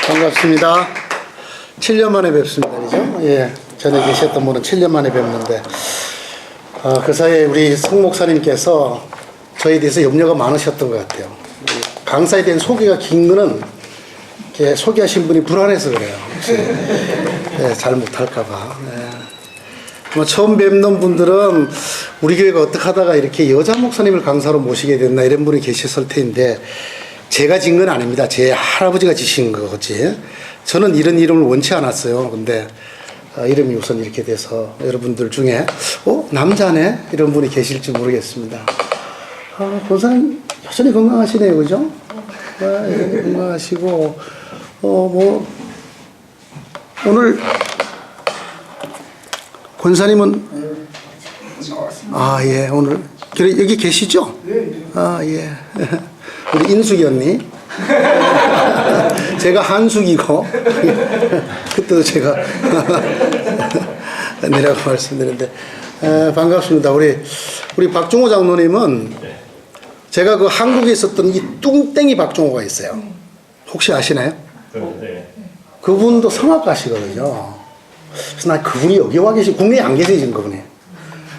반갑습니다. 7년 만에 뵙습니다. 그죠? 예. 전에 계셨던 분은 7년 만에 뵙는데, 그 사이에 우리 성 목사님께서 저에 대해서 염려가 많으셨던 것 같아요. 강사에 대한 소개가 긴 거는 이렇게 소개하신 분이 불안해서 그래요. 예, 잘 못할까봐. 예. 처음 뵙는 분들은 우리 교회가 어떻게 하다가 이렇게 여자 목사님을 강사로 모시게 됐나 이런 분이 계셨을 텐데, 제가 진 건 아닙니다. 제 할아버지가 지신 거지. 저는 이런 이름을 원치 않았어요. 근데 이름이 우선 이렇게 돼서 여러분들 중에 남자네? 이런 분이 계실지 모르겠습니다. 권사님 여전히 건강하시네요. 그죠? 여전히 건강하시고 오늘 권사님은 예, 오늘 여기 계시죠? 예. 우리 인숙이 언니. 제가 한숙이고, 그때도 제가 언니라고 말씀드렸는데, 반갑습니다. 우리 박종호 장로님은 제가 그 한국에 있었던 이 뚱땡이 박종호가 있어요. 혹시 아시나요? 네. 그분도 성악가시거든요. 그래서 나 그분이 여기 와 계시, 국내에 안 계세요, 지금 그분이.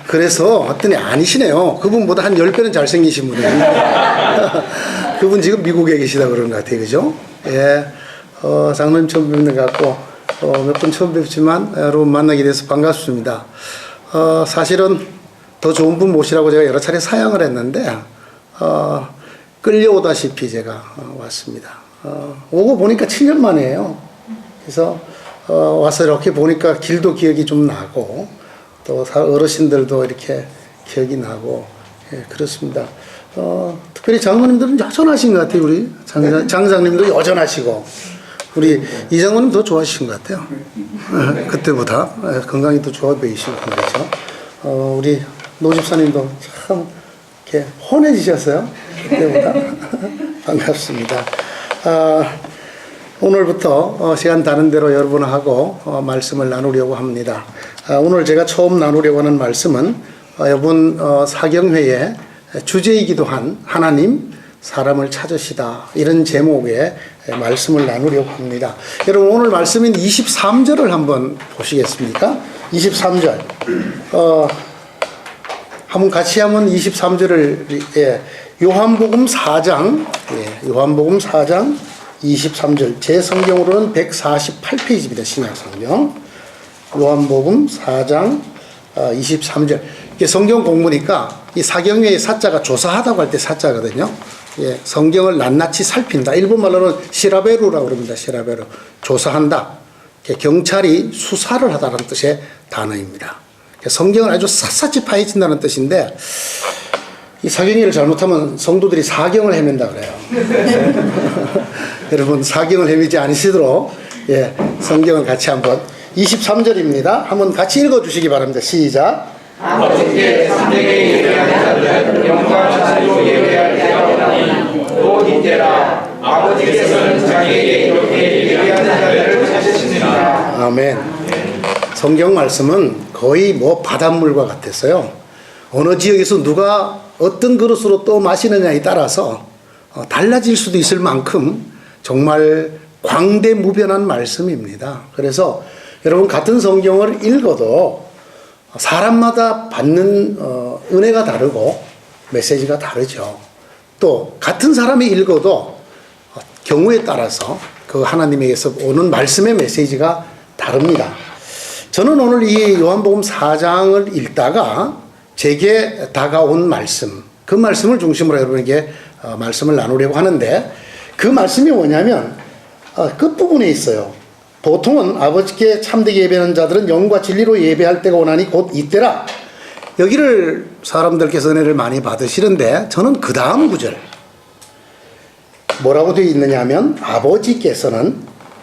그래서 어떤 애 아니시네요. 그분보다 한 10배는 잘생기신 분이에요. 그분 지금 미국에 계시다 그러는 것 같아요. 그죠? 예. 장로님 처음 뵙는 것 같고, 몇 번 처음 뵙지만, 여러분 만나게 돼서 반갑습니다. 사실은 더 좋은 분 모시라고 제가 여러 차례 사양을 했는데, 끌려오다시피 제가 왔습니다. 오고 보니까 7년 만이에요. 그래서, 와서 이렇게 보니까 길도 기억이 좀 나고, 또 어르신들도 이렇게 기억이 나고, 예, 그렇습니다. 특별히 장로님들은 여전하신 것 같아요. 우리 장장님도 여전하시고, 우리 이장로님 더 좋아하신 것 같아요. 그때보다 건강이 더 좋아 보이시고 그렇죠. 우리 노 집사님도 참 이렇게 혼해지셨어요. 그때보다. 반갑습니다. 오늘부터 시간 다른 대로 여러분하고 말씀을 나누려고 합니다. 오늘 제가 처음 나누려고 하는 말씀은 이번 사경회의 주제이기도 한 하나님 사람을 찾으시다 이런 제목의 말씀을 나누려고 합니다. 여러분 오늘 말씀인 23절을 한번 보시겠습니까? 23절 한번 같이 한번 23절을 요한복음 4장 요한복음 4장 23절 제 성경으로는 148페이지입니다. 신약성경 요한복음 4장 23절 이게 성경 공부니까 이 사경회의 사자가 조사하다고 할 때 사자거든요. 예, 성경을 낱낱이 살핀다. 일본말로는 시라베루라고 그럽니다. 시라베루. 조사한다. 경찰이 수사를 하다는 뜻의 단어입니다. 성경을 아주 샅샅이 파헤친다는 뜻인데 이 사경회를 잘못하면 성도들이 사경을 헤맨다 그래요. 여러분 사경을 헤매지 않으시도록 예, 성경을 같이 한번 23절입니다. 한번 같이 읽어주시기 바랍니다. 시작. 아버지께 삼대에 예배하는 자들은 영광 자리로 예배할 때가 오나니 또 이때라 아버지께서는 자기에게 이렇게 예배하는 자들을 찾으시느니라. 아멘. 성경 말씀은 거의 바닷물과 같았어요. 어느 지역에서 누가 어떤 그릇으로 또 마시느냐에 따라서 달라질 수도 있을 만큼 정말 광대무변한 말씀입니다. 그래서 여러분 같은 성경을 읽어도 사람마다 받는 은혜가 다르고 메시지가 다르죠. 또 같은 사람이 읽어도 경우에 따라서 그 하나님에게서 오는 말씀의 메시지가 다릅니다. 저는 오늘 이 요한복음 4장을 읽다가 제게 다가온 말씀, 그 말씀을 중심으로 여러분에게 말씀을 나누려고 하는데 그 말씀이 뭐냐면 끝부분에 있어요. 보통은 아버지께 참되게 예배하는 자들은 영과 진리로 예배할 때가 오나니 곧 이때라. 여기를 사람들께서 은혜를 많이 받으시는데 저는 그 다음 구절 뭐라고 되어 있느냐 하면 아버지께서는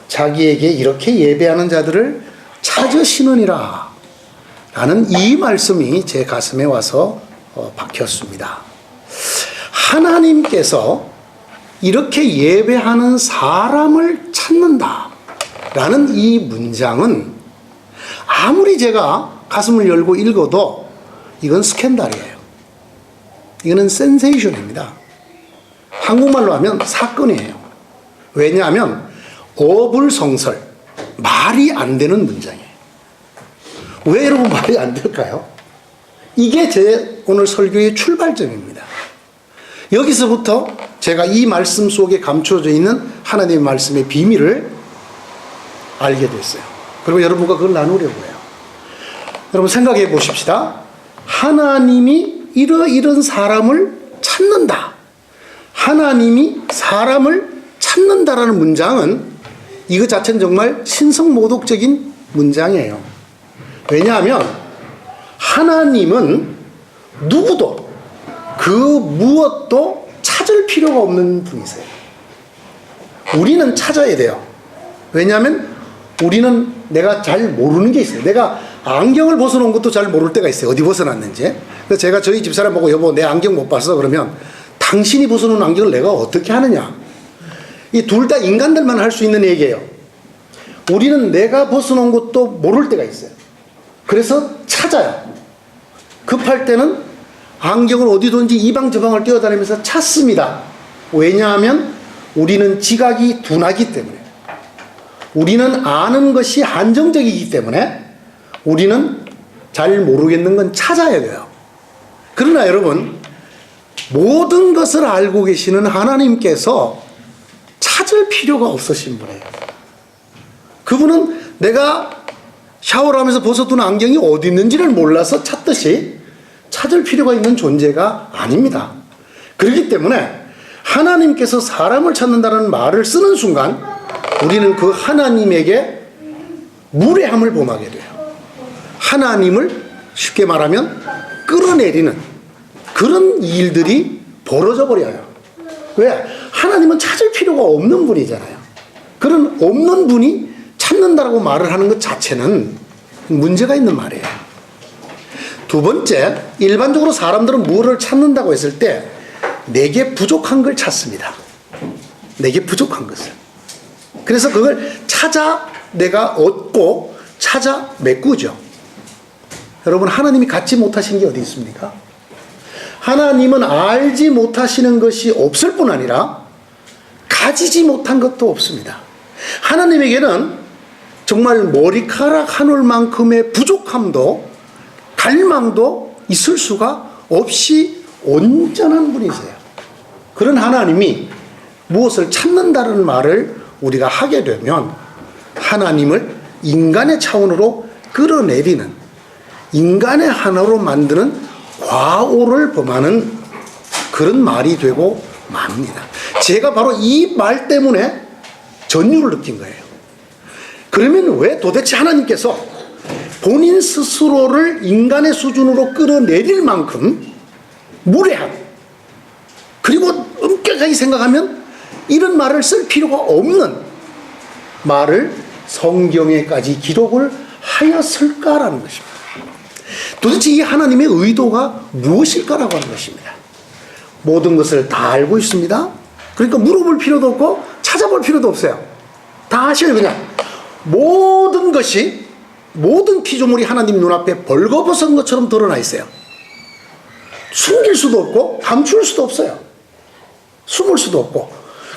자기에게 이렇게 예배하는 자들을 찾으시느니라 라는 이 말씀이 제 가슴에 와서 박혔습니다. 하나님께서 이렇게 예배하는 사람을 찾는다 라는 이 문장은 아무리 제가 가슴을 열고 읽어도 이건 스캔들이에요. 이거는 센세이션입니다. 한국말로 하면 사건이에요. 왜냐하면 어불성설, 말이 안 되는 문장이에요. 왜 여러분 말이 안 될까요? 이게 제 오늘 설교의 출발점입니다. 여기서부터 제가 이 말씀 속에 감춰져 있는 하나님의 말씀의 비밀을 알게 됐어요. 그리고 여러분과 그걸 나누려고 해요. 여러분 생각해 보십시다. 하나님이 이런 사람을 찾는다. 하나님이 사람을 찾는다라는 문장은 이거 자체는 정말 신성모독적인 문장이에요. 왜냐하면 하나님은 누구도 그 무엇도 찾을 필요가 없는 분이세요. 우리는 찾아야 돼요. 왜냐하면 우리는 내가 잘 모르는 게 있어요. 내가 안경을 벗어놓은 것도 잘 모를 때가 있어요. 어디 벗어놨는지. 그래서 제가 저희 집사람 보고 여보 내 안경 못 봤어 그러면 당신이 벗어놓은 안경을 내가 어떻게 하느냐. 이 둘 다 인간들만 할 수 있는 얘기예요. 우리는 내가 벗어놓은 것도 모를 때가 있어요. 그래서 찾아요. 급할 때는 안경을 어디든지 이방저방을 뛰어다니면서 찾습니다. 왜냐하면 우리는 지각이 둔하기 때문에, 우리는 아는 것이 한정적이기 때문에 우리는 잘 모르겠는 건 찾아야 돼요. 그러나 여러분, 모든 것을 알고 계시는 하나님께서 찾을 필요가 없으신 분이에요. 그분은 내가 샤워를 하면서 벗어둔 안경이 어디 있는지를 몰라서 찾듯이 찾을 필요가 있는 존재가 아닙니다. 그렇기 때문에 하나님께서 사람을 찾는다는 말을 쓰는 순간 우리는 그 하나님에게 무례함을 범하게 돼요. 하나님을 쉽게 말하면 끌어내리는 그런 일들이 벌어져 버려요. 왜? 하나님은 찾을 필요가 없는 분이잖아요. 그런 없는 분이 찾는다라고 말을 하는 것 자체는 문제가 있는 말이에요. 두 번째, 일반적으로 사람들은 무엇을 찾는다고 했을 때 내게 부족한 걸 찾습니다. 내게 부족한 것을. 그래서 그걸 찾아 내가 얻고 찾아 메꾸죠. 여러분, 하나님이 갖지 못하신 게 어디 있습니까? 하나님은 알지 못하시는 것이 없을 뿐 아니라 가지지 못한 것도 없습니다. 하나님에게는 정말 머리카락 한 올만큼의 부족함도 갈망도 있을 수가 없이 온전한 분이세요. 그런 하나님이 무엇을 찾는다는 말을 우리가 하게 되면 하나님을 인간의 차원으로 끌어내리는, 인간의 하나로 만드는 과오를 범하는 그런 말이 되고 맙니다. 제가 바로 이 말 때문에 전율을 느낀 거예요. 그러면 왜 도대체 하나님께서 본인 스스로를 인간의 수준으로 끌어내릴 만큼 무례한, 그리고 엄격하게 생각하면 이런 말을 쓸 필요가 없는 말을 성경에까지 기록을 하였을까라는 것입니다. 도대체 이 하나님의 의도가 무엇일까라고 하는 것입니다. 모든 것을 다 알고 있습니다. 그러니까 물어볼 필요도 없고 찾아볼 필요도 없어요. 다 아셔요. 그냥 모든 것이, 모든 피조물이 하나님 눈앞에 벌거벗은 것처럼 드러나 있어요. 숨길 수도 없고 감출 수도 없어요. 숨을 수도 없고.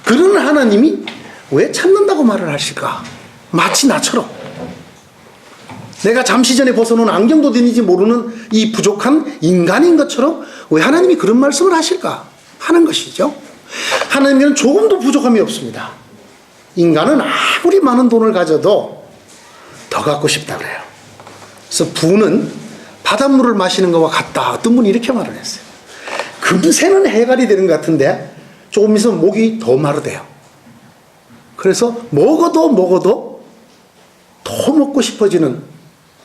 그런 하나님이 왜 찾는다고 말을 하실까? 마치 나처럼 내가 잠시 전에 벗어놓은 안경도 되는지 모르는 이 부족한 인간인 것처럼 왜 하나님이 그런 말씀을 하실까 하는 것이죠. 하나님은 조금도 부족함이 없습니다. 인간은 아무리 많은 돈을 가져도 더 갖고 싶다 그래요. 그래서 부는 바닷물을 마시는 것과 같다. 어떤 분이 이렇게 말을 했어요. 금세는 해갈이 되는 것 같은데 조금 있으면 목이 더 마르대요. 그래서 먹어도 더 먹고 싶어지는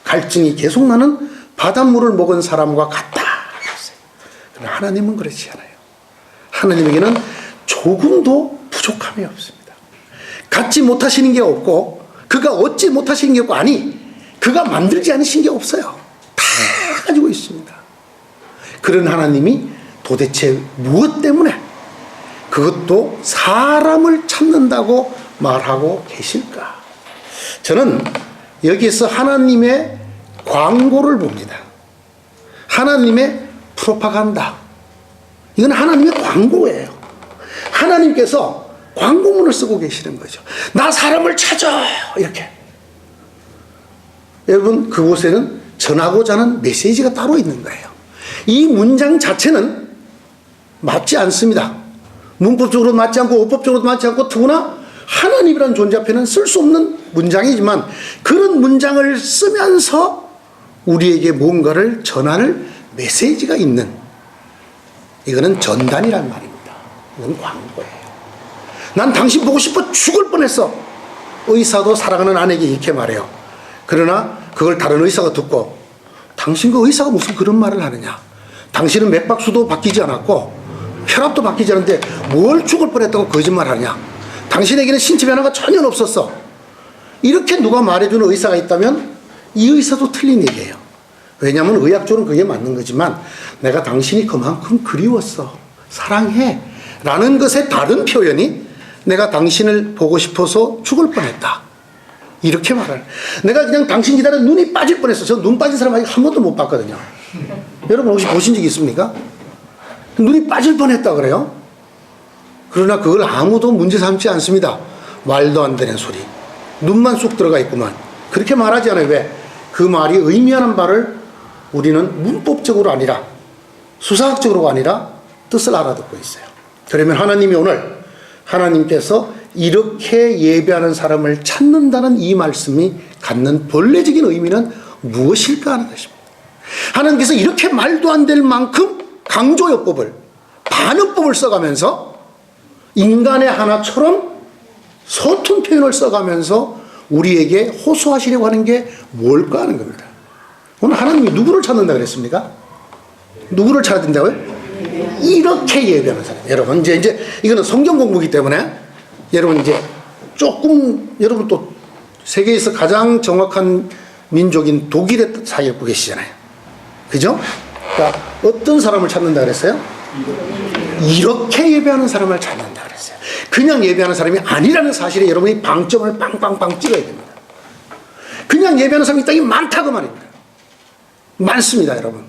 갈증이 계속 나는 바닷물을 먹은 사람과 같다. 그러나 하나님은 그렇지 않아요. 하나님에게는 조금도 부족함이 없습니다. 갖지 못하시는 게 없고 그가 얻지 못하시는 게 없고, 아니 그가 만들지 않으신 게 없어요. 다 가지고 있습니다. 그런 하나님이 도대체 무엇 때문에 그것도 사람을 찾는다고 말하고 계실까? 저는 여기에서 하나님의 광고를 봅니다. 하나님의 프로파간다. 이건 하나님의 광고예요. 하나님께서 광고문을 쓰고 계시는 거죠. 나 사람을 찾아! 이렇게. 여러분, 그곳에는 전하고자 하는 메시지가 따로 있는 거예요. 이 문장 자체는 맞지 않습니다. 문법적으로 맞지 않고 어법적으로도 맞지 않고 더구나 하나님이라는 존재 앞에는 쓸 수 없는 문장이지만 그런 문장을 쓰면서 우리에게 뭔가를 전하는 메시지가 있는, 이거는 전단이란 말입니다. 이건 광고예요. 난 당신 보고 싶어 죽을 뻔했어. 의사도 사랑하는 아내에게 이렇게 말해요. 그러나 그걸 다른 의사가 듣고, 당신 그 의사가 무슨 그런 말을 하느냐. 당신은 맥박수도 바뀌지 않았고 혈압도 바뀌지 않았는데 뭘 죽을 뻔했다고 거짓말 하냐. 당신에게는 신체 변화가 전혀 없었어. 이렇게 누가 말해주는 의사가 있다면 이 의사도 틀린 얘기예요. 왜냐하면 의학적으로는 그게 맞는 거지만 내가 당신이 그만큼 그리웠어, 사랑해 라는 것의 다른 표현이 내가 당신을 보고 싶어서 죽을 뻔했다, 이렇게 말하는. 내가 그냥 당신 기다려 눈이 빠질 뻔했어. 저 눈 빠진 사람 아직 한 번도 못 봤거든요. 여러분 혹시 보신 적 있습니까? 눈이 빠질 뻔했다 그래요. 그러나 그걸 아무도 문제 삼지 않습니다. 말도 안 되는 소리, 눈만 쑥 들어가 있구만, 그렇게 말하지 않아요. 왜? 그 말이 의미하는 바를 우리는 문법적으로 아니라 수사학적으로가 아니라 뜻을 알아듣고 있어요. 그러면 하나님이 오늘, 하나님께서 이렇게 예배하는 사람을 찾는다는 이 말씀이 갖는 본래적인 의미는 무엇일까 하는 것입니다. 하나님께서 이렇게 말도 안 될 만큼 강조요법을, 반어법을 써가면서 인간의 하나처럼 서툰 표현을 써가면서 우리에게 호소하시려고 하는 게 뭘까 하는 겁니다. 오늘 하나님이 누구를 찾는다 그랬습니까? 누구를 찾아야 된다고요? 이렇게 예배하는 사람. 여러분 이제 이거는 성경 공부이기 때문에 여러분 이제 조금, 여러분 또 세계에서 가장 정확한 민족인 독일에 사역하고 계시잖아요. 그죠? 그러니까 어떤 사람을 찾는다 그랬어요? 이렇게 예배하는 사람을 찾는다 그랬어요. 그냥 예배하는 사람이 아니라는 사실에 여러분이 방점을 빵빵빵 찍어야 됩니다. 그냥 예배하는 사람이 땅이 많다고 말입니다. 많습니다, 여러분.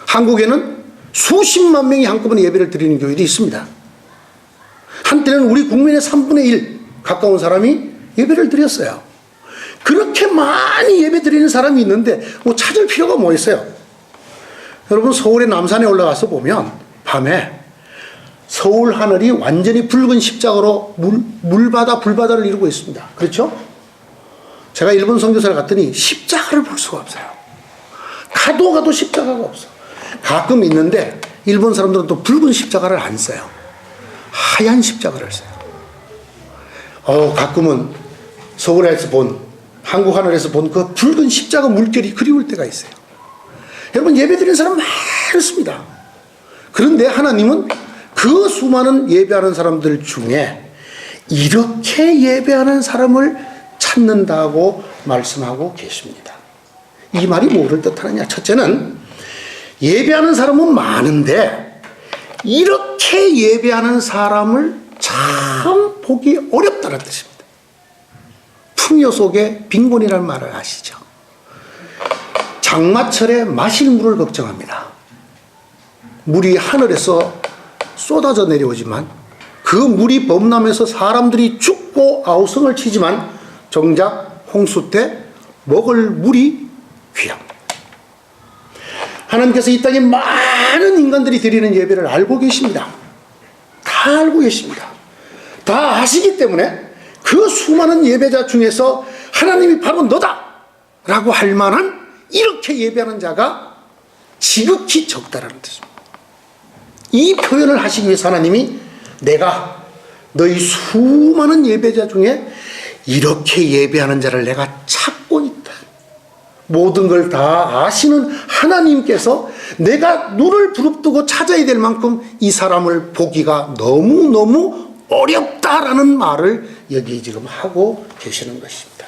한국에는 수십만 명이 한꺼번에 예배를 드리는 교회도 있습니다. 한때는 우리 국민의 3분의 1 가까운 사람이 예배를 드렸어요. 그렇게 많이 예배 드리는 사람이 있는데 뭐 찾을 필요가 뭐 있어요? 여러분 서울의 남산에 올라가서 보면 밤에 서울 하늘이 완전히 붉은 십자가로 물바다 불바다를 이루고 있습니다. 그렇죠? 제가 일본 선교사를 갔더니 십자가를 볼 수가 없어요. 가도 십자가가 없어. 가끔 있는데 일본 사람들은 또 붉은 십자가를 안 써요. 하얀 십자가를 써요. 가끔은 서울에서 본, 한국 하늘에서 본 그 붉은 십자가 물결이 그리울 때가 있어요. 여러분 예배드리는 사람 많습니다. 그런데 하나님은 그 수많은 예배하는 사람들 중에 이렇게 예배하는 사람을 찾는다고 말씀하고 계십니다. 이 말이 뭐를 뜻하느냐? 첫째는 예배하는 사람은 많은데 이렇게 예배하는 사람을 참 보기 어렵다는 뜻입니다. 풍요 속에 빈곤이라는 말을 아시죠? 장마철에 마실 물을 걱정합니다. 물이 하늘에서 쏟아져 내려오지만 그 물이 범람해서 사람들이 죽고 아우성을 치지만 정작 홍수 때 먹을 물이 귀합니다. 하나님께서 이 땅에 많은 인간들이 드리는 예배를 알고 계십니다. 다 알고 계십니다. 다 아시기 때문에 그 수많은 예배자 중에서 하나님이 바로 너다 라고 할 만한 이렇게 예배하는 자가 지극히 적다라는 뜻입니다. 이 표현을 하시기 위해서 하나님이 내가 너희 수많은 예배자 중에 이렇게 예배하는 자를 내가 찾고 있다. 모든 걸 다 아시는 하나님께서 내가 눈을 부릅뜨고 찾아야 될 만큼 이 사람을 보기가 너무너무 어렵다라는 말을 여기 지금 하고 계시는 것입니다.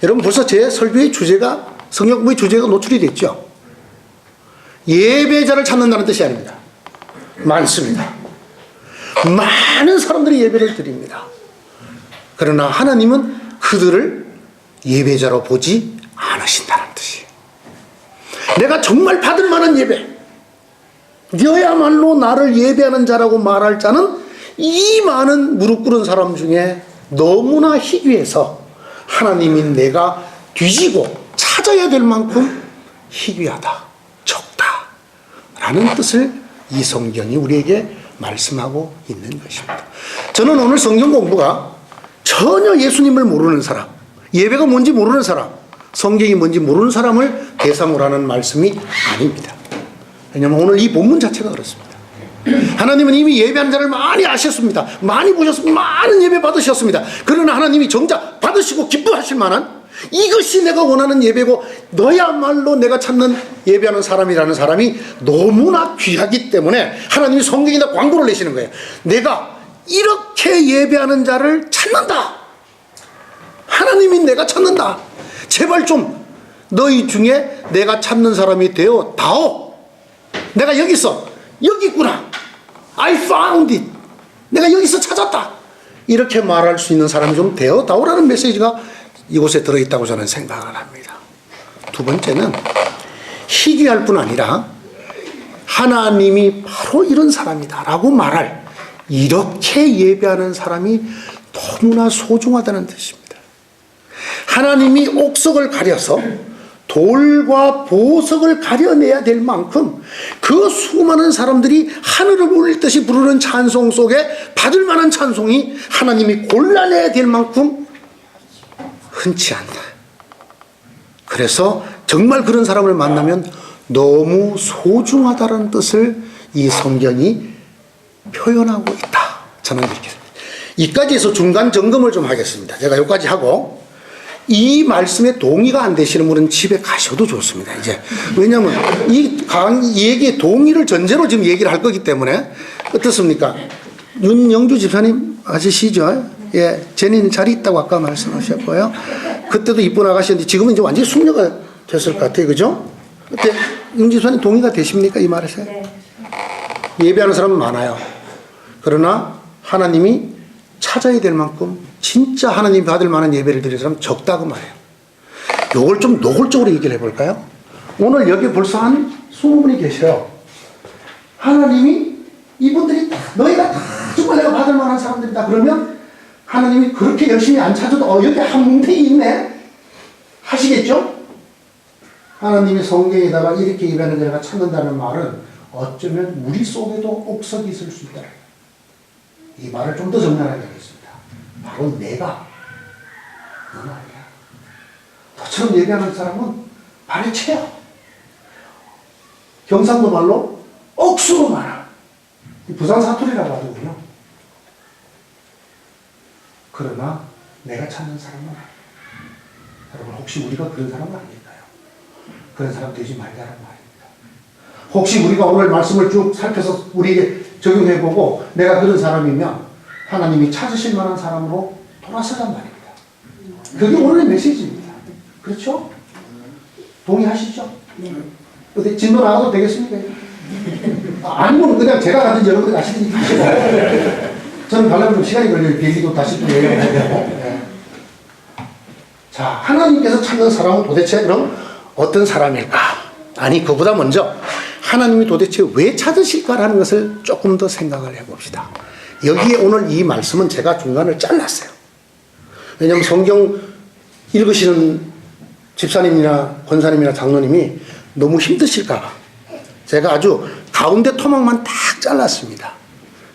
여러분 벌써 제 설교의 주제가, 성경 공부의 주제가 노출이 됐죠. 예배자를 찾는다는 뜻이 아닙니다. 많습니다. 많은 사람들이 예배를 드립니다. 그러나 하나님은 그들을 예배자로 보지 않으신다는 뜻이에요. 내가 정말 받을 만한 예배, 너야말로 나를 예배하는 자라고 말할 자는 이 많은 무릎 꿇은 사람 중에 너무나 희귀해서 하나님이 내가 뒤지고 찾아야 될 만큼 희귀하다, 적다 라는 뜻을 이 성경이 우리에게 말씀하고 있는 것입니다. 저는 오늘 성경 공부가 전혀 예수님을 모르는 사람, 예배가 뭔지 모르는 사람, 성경이 뭔지 모르는 사람을 대상으로 하는 말씀이 아닙니다. 왜냐하면 오늘 이 본문 자체가 그렇습니다. 하나님은 이미 예배하는 자를 많이 아셨습니다. 많이 보셨습니다. 많은 예배 받으셨습니다. 그러나 하나님이 정작 받으시고 기뻐하실 만한 이것이 내가 원하는 예배고 너야말로 내가 찾는 예배하는 사람이라는 사람이 너무나 귀하기 때문에 하나님이 성경에다 광고를 내시는 거예요. 내가 이렇게 예배하는 자를 찾는다. 하나님이 내가 찾는다. 제발 좀 너희 중에 내가 찾는 사람이 되어 다오. 내가 여기 있어. 여기 있구나. I found it. 내가 여기서 찾았다. 이렇게 말할 수 있는 사람이 좀 되어 다오라는 메시지가 이곳에 들어있다고 저는 생각을 합니다. 두 번째는 희귀할 뿐 아니라 하나님이 바로 이런 사람이다 라고 말할 이렇게 예배하는 사람이 너무나 소중하다는 뜻입니다. 하나님이 옥석을 가려서 돌과 보석을 가려내야 될 만큼 그 수많은 사람들이 하늘을 울릴 듯이 부르는 찬송 속에 받을 만한 찬송이 하나님이 골라내야 될 만큼 흔치 않다. 그래서 정말 그런 사람을 만나면 너무 소중하다는 뜻을 이 성경이 표현하고 있다. 저는 이렇게 생각합니다. 이까지 해서 중간 점검을 좀 하겠습니다. 제가 여기까지 하고 이 말씀에 동의가 안 되시는 분은 집에 가셔도 좋습니다. 이제 왜냐하면 이 얘기의 동의를 전제로 지금 얘기를 할 거기 때문에 어떻습니까? 윤영주 집사님 아시시죠? 예, 제니는 잘 있다고 아까 말씀하셨고요. 그때도 이쁜 아가씨였는데 지금은 이제 완전히 숙녀가 됐을 것 같아요, 그죠? 그때 윤 집사님 동의가 되십니까 이 말에서? 네. 예배하는 사람은 많아요. 그러나 하나님이 찾아야 될 만큼 진짜 하나님 받을 만한 예배를 드리는 사람은 적다고 말해요. 요걸 좀 노골적으로 얘기를 해볼까요? 오늘 여기 벌써 한 20분이 계셔요. 하나님이 이분들이 너희가 다 정말 내가 받을 만한 사람들이다 그러면 하나님이 그렇게 열심히 안 찾아도 여기 한 뭉탱이 있네 하시겠죠? 하나님이 성경에다가 이렇게 예배하는 자가 찾는다는 말은 어쩌면 우리 속에도 옥석이 있을 수 있다. 이 말을 좀 더 정면하게 하겠습니다. 바로 내가 너는 아니야. 너처럼 예배하는 사람은 발이 채야. 경상도 말로 억수로 많아. 부산 사투리라고 하더군요. 그러나 내가 찾는 사람은 아니야. 여러분 혹시 우리가 그런 사람은 아닐까요? 그런 사람 되지 말자는 말입니다. 혹시 우리가 오늘 말씀을 쭉 살펴서 우리에게 적용해보고 내가 그런 사람이면 하나님이 찾으실 만한 사람으로 돌아서란 말입니다. 그게 오늘의 메시지입니다. 그렇죠? 동의하시죠? 어디 진도 나가도 되겠습니까? 아니면 그냥 제가 가든지 여러분들 가시든지 가시고 저는 가려면 좀 시간이 걸려요. 비행기도 다시 또 여행해야 되고. 네. 자, 하나님께서 찾는 사람은 도대체 그럼 어떤 사람일까? 아니, 그보다 먼저 하나님이 도대체 왜 찾으실까라는 것을 조금 더 생각을 해봅시다. 여기에 오늘 이 말씀은 제가 중간을 잘랐어요. 왜냐하면 성경 읽으시는 집사님이나 권사님이나 장로님이 너무 힘드실까. 제가 아주 가운데 토막만 딱 잘랐습니다.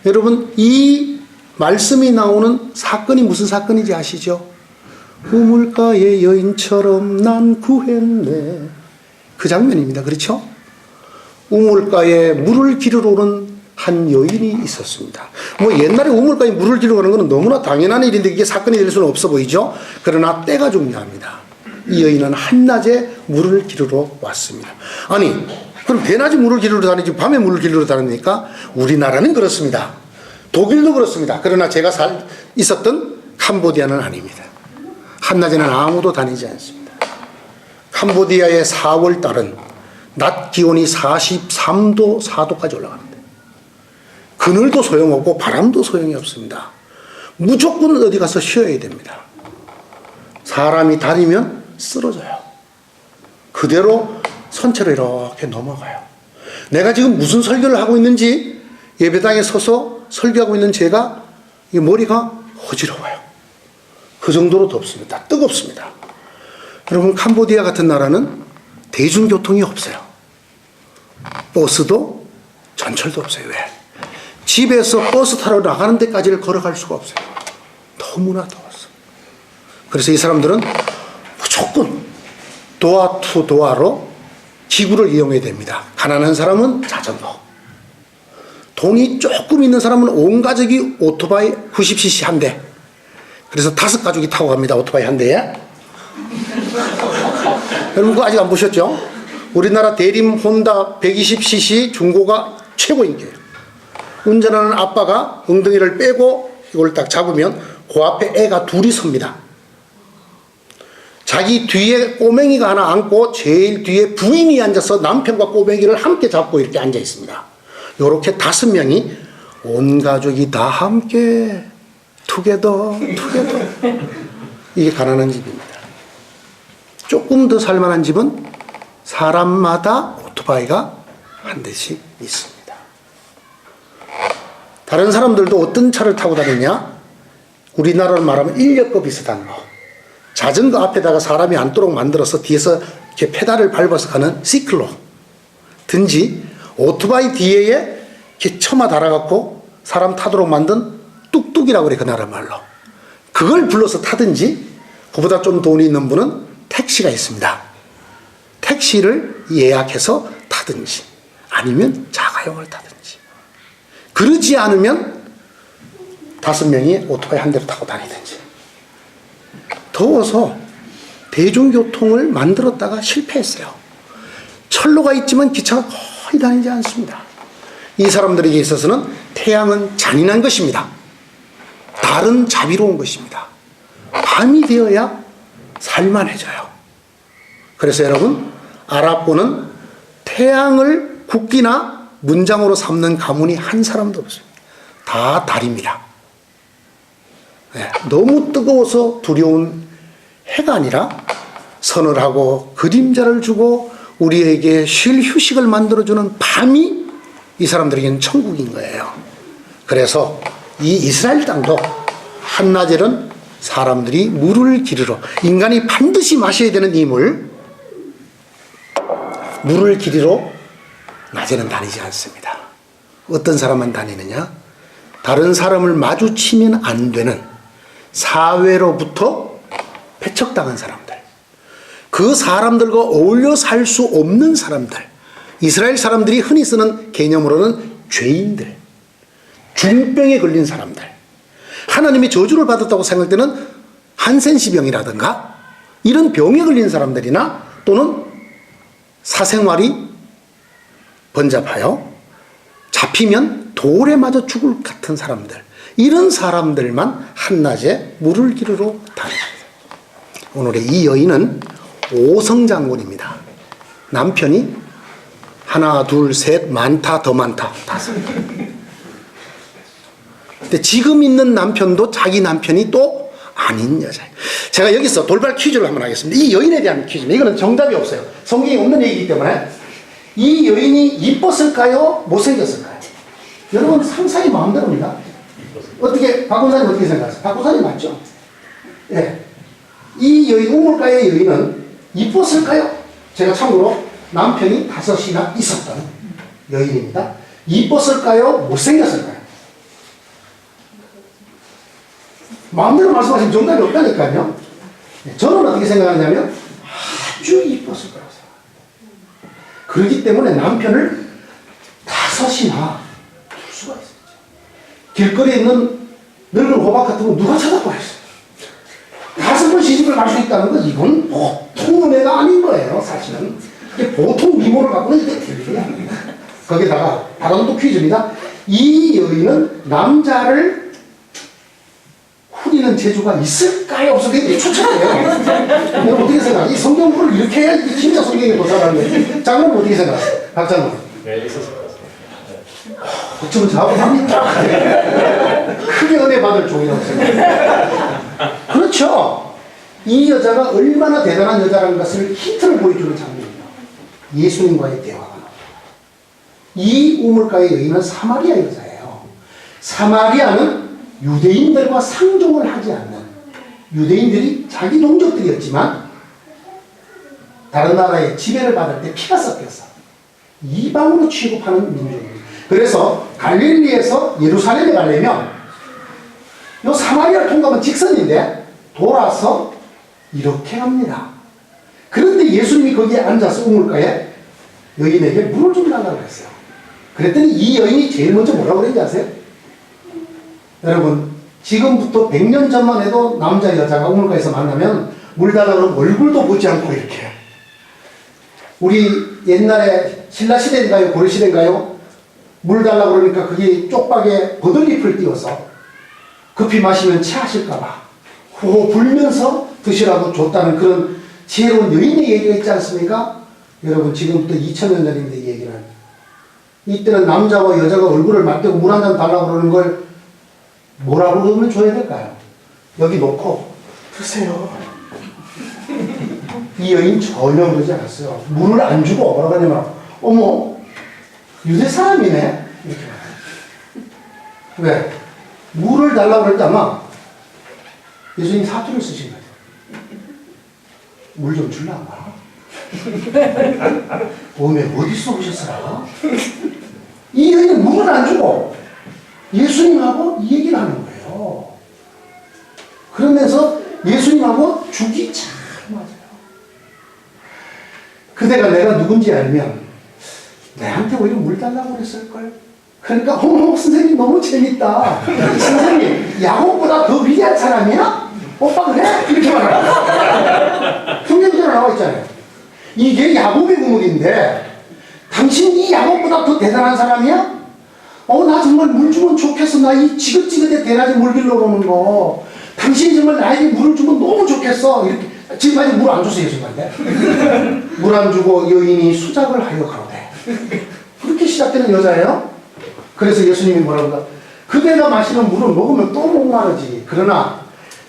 여러분 이 말씀이 나오는 사건이 무슨 사건인지 아시죠? 우물가의 여인처럼 난 구했네. 그 장면입니다. 그렇죠? 우물가에 물을 기르러 오는 한 여인이 있었습니다. 뭐 옛날에 우물가에 물을 기르러 가는 것은 너무나 당연한 일인데 이게 사건이 될 수는 없어 보이죠? 그러나 때가 중요합니다. 이 여인은 한낮에 물을 기르러 왔습니다. 아니 그럼 대낮에 물을 기르러 다니지 밤에 물을 기르러 다닙니까? 우리나라는 그렇습니다. 독일도 그렇습니다. 그러나 제가 있었던 캄보디아는 아닙니다. 한낮에는 아무도 다니지 않습니다. 캄보디아의 4월 달은 낮 기온이 43도, 4도까지 올라가는데 그늘도 소용없고 바람도 소용이 없습니다. 무조건 어디 가서 쉬어야 됩니다. 사람이 다니면 쓰러져요. 그대로 선체로 이렇게 넘어가요. 내가 지금 무슨 설교를 하고 있는지 예배당에 서서 설교하고 있는 제가 이 머리가 어지러워요. 그 정도로 덥습니다. 뜨겁습니다. 여러분, 캄보디아 같은 나라는 대중교통이 없어요. 버스도 전철도 없어요. 왜? 집에서 버스 타러 나가는 데까지를 걸어갈 수가 없어요. 너무나 더웠어. 그래서 이 사람들은 무조건 도어 투 도어로 기구를 이용해야 됩니다. 가난한 사람은 자전거, 돈이 조금 있는 사람은 온 가족이 오토바이 90cc 한 대. 그래서 5가족이 타고 갑니다. 오토바이 한 대에. 여러분 그거 아직 안 보셨죠? 우리나라 대림 혼다 120cc 중고가 최고 인기예요. 운전하는 아빠가 엉덩이를 빼고 이걸 딱 잡으면 그 앞에 애가 둘이 섭니다. 자기 뒤에 꼬맹이가 하나 앉고 제일 뒤에 부인이 앉아서 남편과 꼬맹이를 함께 잡고 이렇게 앉아 있습니다. 이렇게 5명이 온 가족이 다 함께 투게더 이게 가난한 집입니다. 조금 더 살만한 집은 사람마다 오토바이가 한 대씩 있습니다. 다른 사람들도 어떤 차를 타고 다니냐? 우리나라로 말하면 인력거 비슷한 거. 자전거 앞에다가 사람이 앉도록 만들어서 뒤에서 이렇게 페달을 밟아서 가는 시클로 든지 오토바이 뒤에 이렇게 처마 달아갖고 사람 타도록 만든 뚝뚝이라고 그래, 그 나라 말로. 그걸 불러서 타든지, 그보다 좀 돈이 있는 분은 택시가 있습니다. 택시를 예약해서 타든지, 아니면 자가용을 타든지. 그러지 않으면 5명이 오토바이 한 대로 타고 다니든지. 더워서 대중교통을 만들었다가 실패했어요. 철로가 있지만 기차가 거의 다니지 않습니다. 이 사람들에게 있어서는 태양은 잔인한 것입니다. 달은 자비로운 것입니다. 밤이 되어야 살만해져요. 그래서 여러분, 아랍권은 태양을 국기나 문장으로 삼는 가문이 한 사람도 없습니다. 다 달입니다. 네, 너무 뜨거워서 두려운 해가 아니라 서늘하고 그림자를 주고 우리에게 쉴 휴식을 만들어주는 밤이 이 사람들에게는 천국인 거예요. 그래서 이 이스라엘 땅도 한나절은 사람들이 물을 기르러, 인간이 반드시 마셔야 되는 이 물을 기르러 낮에는 다니지 않습니다. 어떤 사람만 다니느냐? 다른 사람을 마주치면 안 되는 사회로부터 배척당한 사람들, 그 사람들과 어울려 살 수 없는 사람들, 이스라엘 사람들이 흔히 쓰는 개념으로는 죄인들, 중병에 걸린 사람들, 하나님이 저주를 받았다고 생각되는 한센시병이라든가 이런 병에 걸린 사람들이나 또는 사생활이 번잡하여 잡히면 돌에 맞아 죽을 것 같은 사람들, 이런 사람들만 한낮에 물을 기르러 다닙니다. 오늘의 이 여인은 오성장군입니다. 남편이 하나, 둘, 셋, 많다, 더 많다, 5. 근데 지금 있는 남편도 자기 남편이 또 아닌 여자예요. 제가 여기서 돌발 퀴즈를 한번 하겠습니다. 이 여인에 대한 퀴즈입니다. 이거는 정답이 없어요. 성경에 없는 얘기이기 때문에. 이 여인이 이뻤을까요? 못생겼을까요? 여러분 상상이 마음대로입니다. 어떻게, 박원사님 어떻게 생각하세요? 박원사님 맞죠? 예. 이 여인, 우물가의 여인은 이뻤을까요? 제가 참고로 남편이 5이나 있었던 여인입니다. 이뻤을까요? 못생겼을까요? 마음대로 말씀하시면 정답이 없다니까요. 저는 어떻게 생각하냐면 아주 이뻤을 거라고 생각합니다. 그렇기 때문에 남편을 5이나 둘 수가 있었죠. 길거리에 있는 늙은 호박 같은 거 누가 쳐다보겠어요. 5번 시집을 갈 수 있다는 건 이건 보통 애가 아닌 거예요, 사실은. 보통 미모를 갖고는 이게 틀리게 합니다. 거기다가 다른 또 퀴즈입니다. 이 여인은 남자를 후리는 재주가 있을까요? 없을까요? 이게 추천해요. 여러분 어떻게 생각하세요? 이 성경을 이렇게 해야 진짜 성경에 도달하는데 장로는 어떻게 생각하세요? 박장로는? 네, 있었을 것 같습니다. 어쩌면 자업합니까? 크게 은혜 받을 종이라고 생각해요. 그렇죠. 이 여자가 얼마나 대단한 여자라는 것을 힌트를 보여주는 장면입니다. 예수님과의 대화가 나옵니다. 이 우물가의 여인은 사마리아 여자예요. 사마리아는 유대인들과 상종을 하지 않는, 유대인들이 자기 동족들이었지만 다른 나라의 지배를 받을 때 피가 섞여서 이방으로 취급하는 민족입니다. 그래서 갈릴리에서 예루살렘에 가려면 요 사마리아를 통과하면 직선인데 돌아서 이렇게 합니다. 그런데 예수님이 거기에 앉아서 우물가에 여인에게 물을 좀 달라고 그랬어요. 그랬더니 이 여인이 제일 먼저 뭐라고 그랬는지 아세요? 여러분, 지금부터 100년 전만 해도 남자 여자가 우물가에서 만나면 물 달라고 그러면 얼굴도 보지 않고 이렇게, 우리 옛날에 신라시대인가요? 고려시대인가요? 물 달라고 그러니까 그게 쪽박에 버들잎을 띄워서 급히 마시면 체하실까봐 호 불면서 드시라고 줬다는 그런 지혜로운 여인의 얘기가 있지 않습니까? 여러분, 지금부터 2000년 전인데 이 얘기는, 이때는 남자와 여자가 얼굴을 맞대고 물 한 잔 달라고 그러는 걸 뭐라고 그러면 줘야 될까요? 여기 놓고 드세요. 이 여인 전혀 그러지 않았어요. 물을 안 주고 뭐라고 하냐면, 어머, 유대 사람이네? 이렇게 말해요. 왜? 물을 달라고 그럴 때 아마 예수님 사투를 쓰신 거예요. 물 좀 줄라마. 오메 어디서 오셨어요? 이 여인은 물을 안 주고 예수님하고 이 얘기를 하는 거예요. 그러면서 예수님하고 죽이 참 맞아요. 그대가 내가 누군지 알면 내한테 오히려 물 달라고 그랬을걸. 그러니까 어머 선생님 너무 재밌다. 선생님 야곱보다 더 위대한 사람이야? 오빠 그래? 이렇게 말해요. 성경대로 나와 있잖아요. 이게 야곱의 우물인데 당신 이 야곱보다 더 대단한 사람이야? 나 정말 물 주면 좋겠어. 나 이 지긋지긋해 대낮에 물 빌려러 오는 거. 당신이 정말 나에게 물을 주면 너무 좋겠어. 이렇게. 지금까지 물 안 줬어요, 예수님한테. 물 안 주고 여인이 수작을 하여 가로되. 그렇게 시작되는 여자예요. 그래서 예수님이 뭐라고 하나? 그대가 마시는 물을 먹으면 또 목마르지. 그러나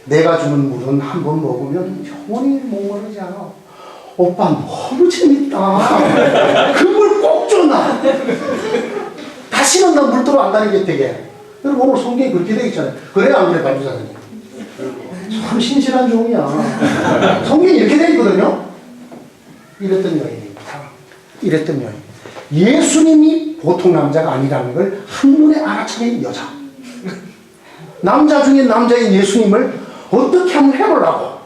내가 주는 물은 한 번 먹으면 영원히 목마르지 않아. 오빠 너무 재밌다. 그 물 꼭 줘, 나. 다시는 나 물도로 안 다니게 되게. 여러분 오늘 성경이 그렇게 되어 있잖아요. 그래 안 그래 반주사님? 참 신실한 종이야. 성경이 이렇게 되어 있거든요. 이랬던 여인입니다. 이랬던 여인. 예수님이 보통 남자가 아니라는 걸 한눈에 알아차린 여자. 남자 중에 남자인 예수님을 어떻게 한번 해보려고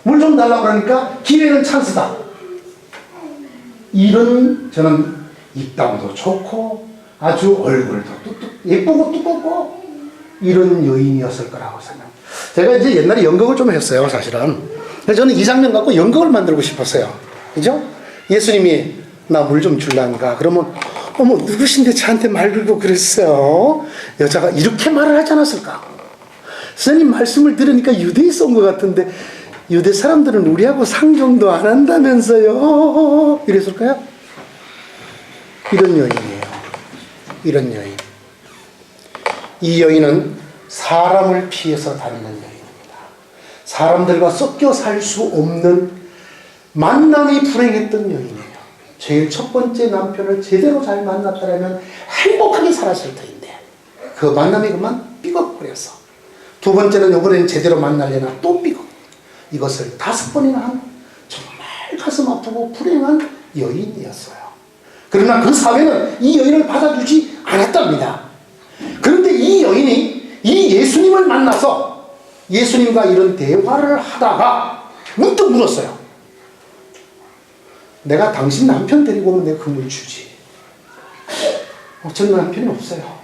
물 좀 달라고 그러니까 기회는 찬스다. 이런, 저는 입담도 좋고 아주 얼굴도 예쁘고 두껍고 이런 여인이었을 거라고 생각합니다. 제가 이제 옛날에 연극을 좀 했어요, 사실은. 그래서 저는 이 장면 갖고 연극을 만들고 싶었어요. 그죠? 예수님이 나 물 좀 줄란가? 그러면 어머 누구신데 저한테 말 걸고 그랬어요? 여자가 이렇게 말을 하지 않았을까? 선생님 말씀을 들으니까 유대에서 온 것 같은데 유대 사람들은 우리하고 상종도 안 한다면서요? 이랬을까요? 이런 여인이에요. 이런 여인. 이 여인은 사람을 피해서 다니는 여인입니다. 사람들과 섞여 살 수 없는 만남이 불행했던 여인이에요. 제일 첫 번째 남편을 제대로 잘 만났다면 행복하게 살았을 터인데 그 만남이 그만 삐걱거려서 두 번째는 이번에는 제대로 만나려나 또 삐걱. 이것을 5번이나 한 정말 가슴 아프고 불행한 여인이었어요. 그러나 그 사회는 이 여인을 받아주지 않았답니다. 그런데 이 여인이 이 예수님을 만나서 예수님과 이런 대화를 하다가 문득 물었어요. 내가 당신 남편 데리고 오면 내가 그 물 주지. 전 남편이 없어요.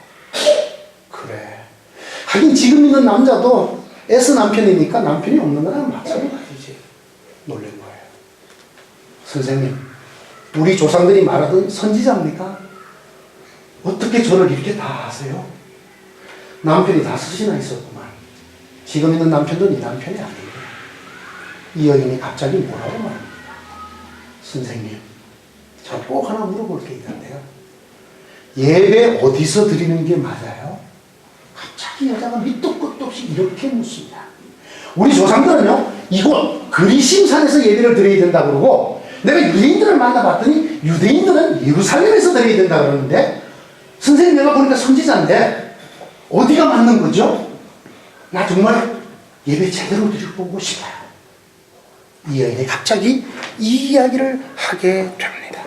그래. 하긴 지금 있는 남자도 S 남편이니까 남편이 없는 거랑 마찬가지지. 놀란 거예요. 선생님, 우리 조상들이 말하던 선지자입니까? 어떻게 저를 이렇게 다 아세요? 남편이 5이나 있었구만. 지금 있는 남편도 네 남편이 아니에요. 이 여인이 갑자기 뭐라고 말합니까? 선생님, 저 꼭 하나 물어볼 게 있는데요. 예배 어디서 드리는 게 맞아요? 갑자기 여자가 밑도 끝도 없이 이렇게 묻습니다. 우리 조상들은요, 이곳 그리심산에서 예배를 드려야 된다 그러고, 내가 유대인들을 만나봤더니 유대인들은 예루살렘에서 드려야 된다 그러는데, 선생님 내가 보니까 선지자인데 어디가 맞는 거죠? 나 정말 예배 제대로 드려보고 싶어요. 이 여인이 갑자기 이 이야기를 하게 됩니다.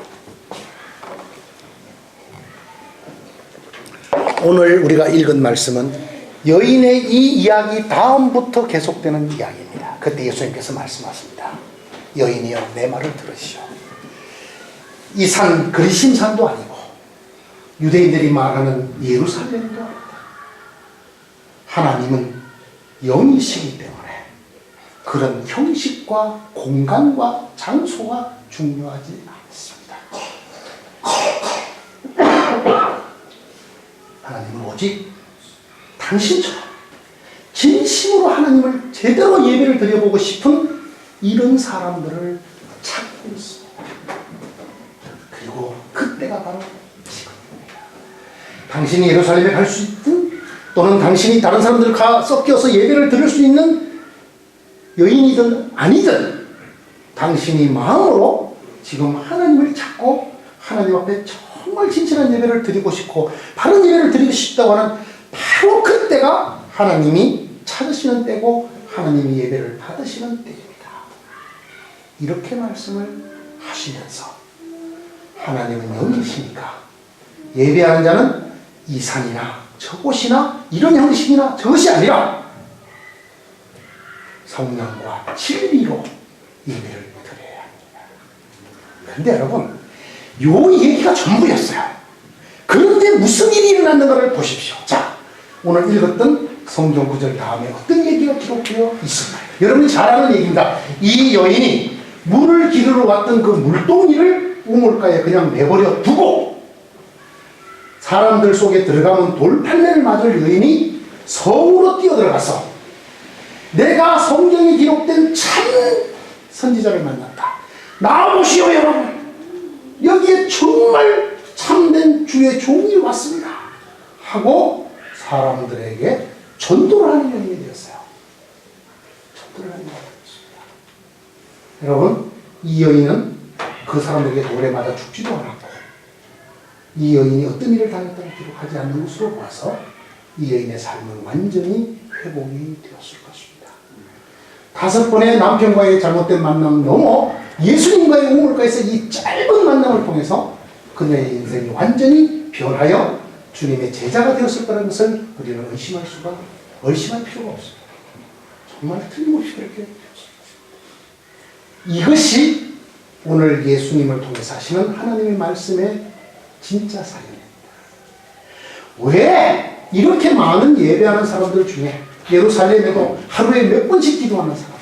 오늘 우리가 읽은 말씀은 여인의 이 이야기 다음부터 계속되는 이야기입니다. 그때 예수님께서 말씀하십니다. 여인이여 내 말을 들으시오. 이 산 그리신 산도 아니고 유대인들이 말하는 예루살렘도 아니다. 하나님은 영이시기 때문에 그런 형식과 공간과 장소가 중요하지 않습니다. 하나님은 오직 당신처럼 진심으로 하나님을 제대로 예배를 드려보고 싶은 이런 사람들을 찾고 있습니다. 그리고 그때가 바로 지금입니다. 당신이 예루살렘에 갈 수 있든 또는 당신이 다른 사람들과 섞여서 예배를 드릴 수 있는 여인이든 아니든 당신이 마음으로 지금 하나님을 찾고 하나님 앞에 정말 진실한 예배를 드리고 싶고 바른 예배를 드리고 싶다고 하는 바로 그때가 하나님이 찾으시는 때고 하나님이 예배를 받으시는 때입니다. 이렇게 말씀을 하시면서 하나님은 영이시니까 예배하는 자는 이 산이나 저곳이나 이런 형식이나 저것이 아니라 성령과 진리로 예배를 드려야 합니다. 그런데 여러분, 요 얘기가 전부였어요. 그런데 무슨 일이 일어났는가를 보십시오. 자, 오늘 읽었던 성경 구절 다음에 어떤 얘기가 기록되어 있습니다. 여러분이 잘 아는 얘기입니다. 이 여인이 물을 기르러 왔던 그 물동이를 우물가에 그냥 내버려 두고 사람들 속에 들어가면 돌팔매를 맞을 여인이 성으로 뛰어들어가서 내가 성경에 기록된 참 선지자를 만났다. 나와보시오 여러분. 여기에 정말 참된 주의 종이 왔습니다. 하고 사람들에게 전도를 하는 여인이 되었어요. 전도를 하는 여인이 되었습니다. 여러분, 이 여인은 그 사람들에게 돌에 맞아 죽지도 않았고 이 여인이 어떤 일을 당했다고 기록하지 않는 것으로 봐서 이 여인의 삶은 완전히 회복이 되었을 것입니다. 5번의 남편과의 잘못된 만남 넘어 예수님과의 우물가에서 이 짧은 만남을 통해서 그녀의 인생이 완전히 변하여 주님의 제자가 되었을 거라는 것을 우리는 의심할 필요가 없습니다. 정말 틀림없이 그렇게 되었습니다. 이것이 오늘 예수님을 통해서 하시는 하나님의 말씀의 진짜 사연입니다. 왜 이렇게 많은 예배하는 사람들 중에 예루살렘에도 하루에 몇 번씩 기도하는 사람들,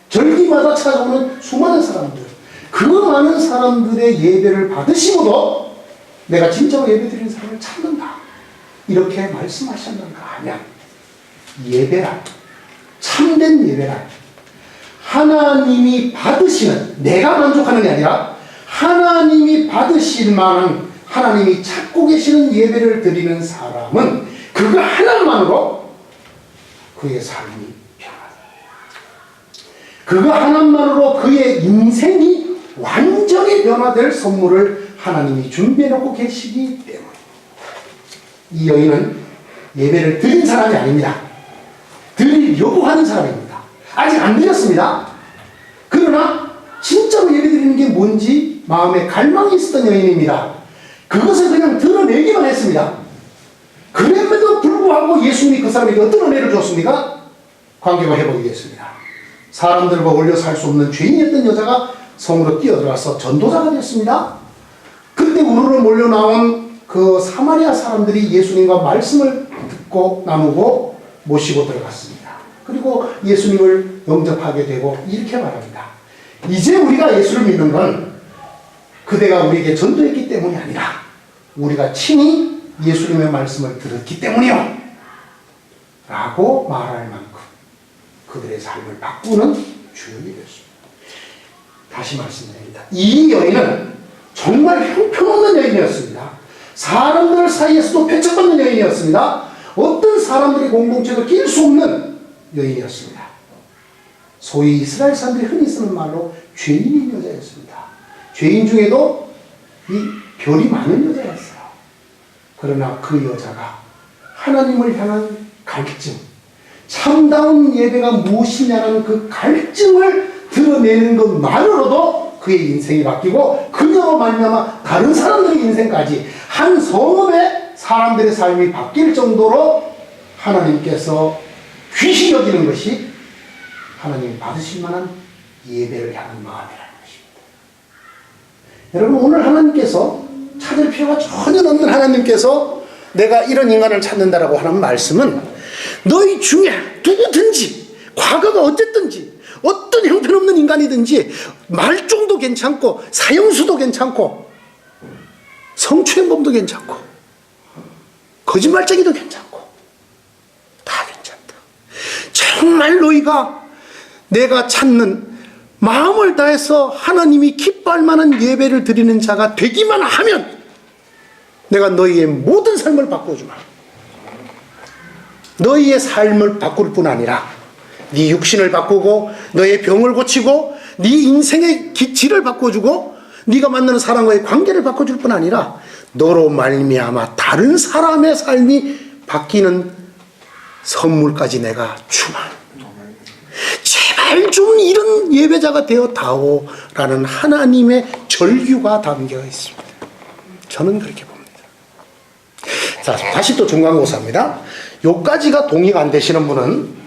절기마다 찾아오는 수많은 사람들, 그 많은 사람들의 예배를 받으시고도 내가 진짜로 예배드리는 사람을 찾는다, 이렇게 말씀하셨는가 하면 예배란, 참된 예배란 하나님이 받으시는, 내가 만족하는 게 아니라 하나님이 받으실 만한, 하나님이 찾고 계시는 예배를 드리는 사람은 그거 하나만으로 그의 삶이 변화다. 그거 하나만으로 그의 인생이 완전히 변화될 선물을 하나님이 준비해놓고 계시기 때문에 이 여인은 예배를 드린 사람이 아닙니다. 드리려고 하는 사람입니다. 아직 안 드렸습니다. 그러나 진짜로 예배 드리는 게 뭔지 마음에 갈망이 있었던 여인입니다. 그것을 그냥 드러내기만 했습니다. 그럼에도 불구하고 예수님이 그 사람에게 어떤 은혜를 줬습니까? 관계가 회복이 됐습니다. 사람들과 어울려 살 수 없는 죄인이었던 여자가 성으로 뛰어들어가서 전도자가 됐습니다. 그때 우르르 몰려 나온 그 사마리아 사람들이 예수님과 말씀을 듣고 나누고 모시고 들어갔습니다. 그리고 예수님을 영접하게 되고 이렇게 말합니다. 이제 우리가 예수를 믿는 건 그대가 우리에게 전도했기 때문이 아니라 우리가 친히 예수님의 말씀을 들었기 때문이요 라고 말할 만큼 그들의 삶을 바꾸는 주역이 되었습니다. 다시 말씀드립니다. 이 여인은 정말 형편없는 여인이었습니다. 사람들 사이에서도 배척받는 여인이었습니다. 어떤 사람들의 공동체도 낄 수 없는 여인이었습니다. 소위 이스라엘 사람들이 흔히 쓰는 말로 죄인인 여자였습니다. 죄인 중에도 이 별이 많은 여자였어요. 그러나 그 여자가 하나님을 향한 갈증, 참다운 예배가 무엇이냐는 그 갈증을 드러내는 것만으로도 그의 인생이 바뀌고 그녀로 말미암아 다른 사람들의 인생까지 한 성읍의 사람들의 삶이 바뀔 정도로 하나님께서 귀시 여기는 것이 하나님이 받으실 만한 예배를 향한 마음이라는 것입니다. 여러분, 오늘 하나님께서 찾을 필요가 전혀 없는 하나님께서 내가 이런 인간을 찾는다라고 하는 말씀은 너희 중에 누구든지 과거가 어쨌든지 어떤 형편없는 인간이든지 말종도 괜찮고 사형수도 괜찮고 성추행범도 괜찮고 거짓말쟁이도 괜찮고 다 괜찮다. 정말 너희가 내가 찾는 마음을 다해서 하나님이 기뻐할 만한 예배를 드리는 자가 되기만 하면 내가 너희의 모든 삶을 바꿔주마. 너희의 삶을 바꿀 뿐 아니라 네 육신을 바꾸고 너의 병을 고치고 네 인생의 질을 바꿔주고 네가 만나는 사람과의 관계를 바꿔줄 뿐 아니라 너로 말미암아 다른 사람의 삶이 바뀌는 선물까지 내가 주마. 제발 좀 이런 예배자가 되어 다오라는 하나님의 절규가 담겨 있습니다. 저는 그렇게 봅니다. 자, 다시 또 중간고사입니다. 요까지가 동의가 안 되시는 분은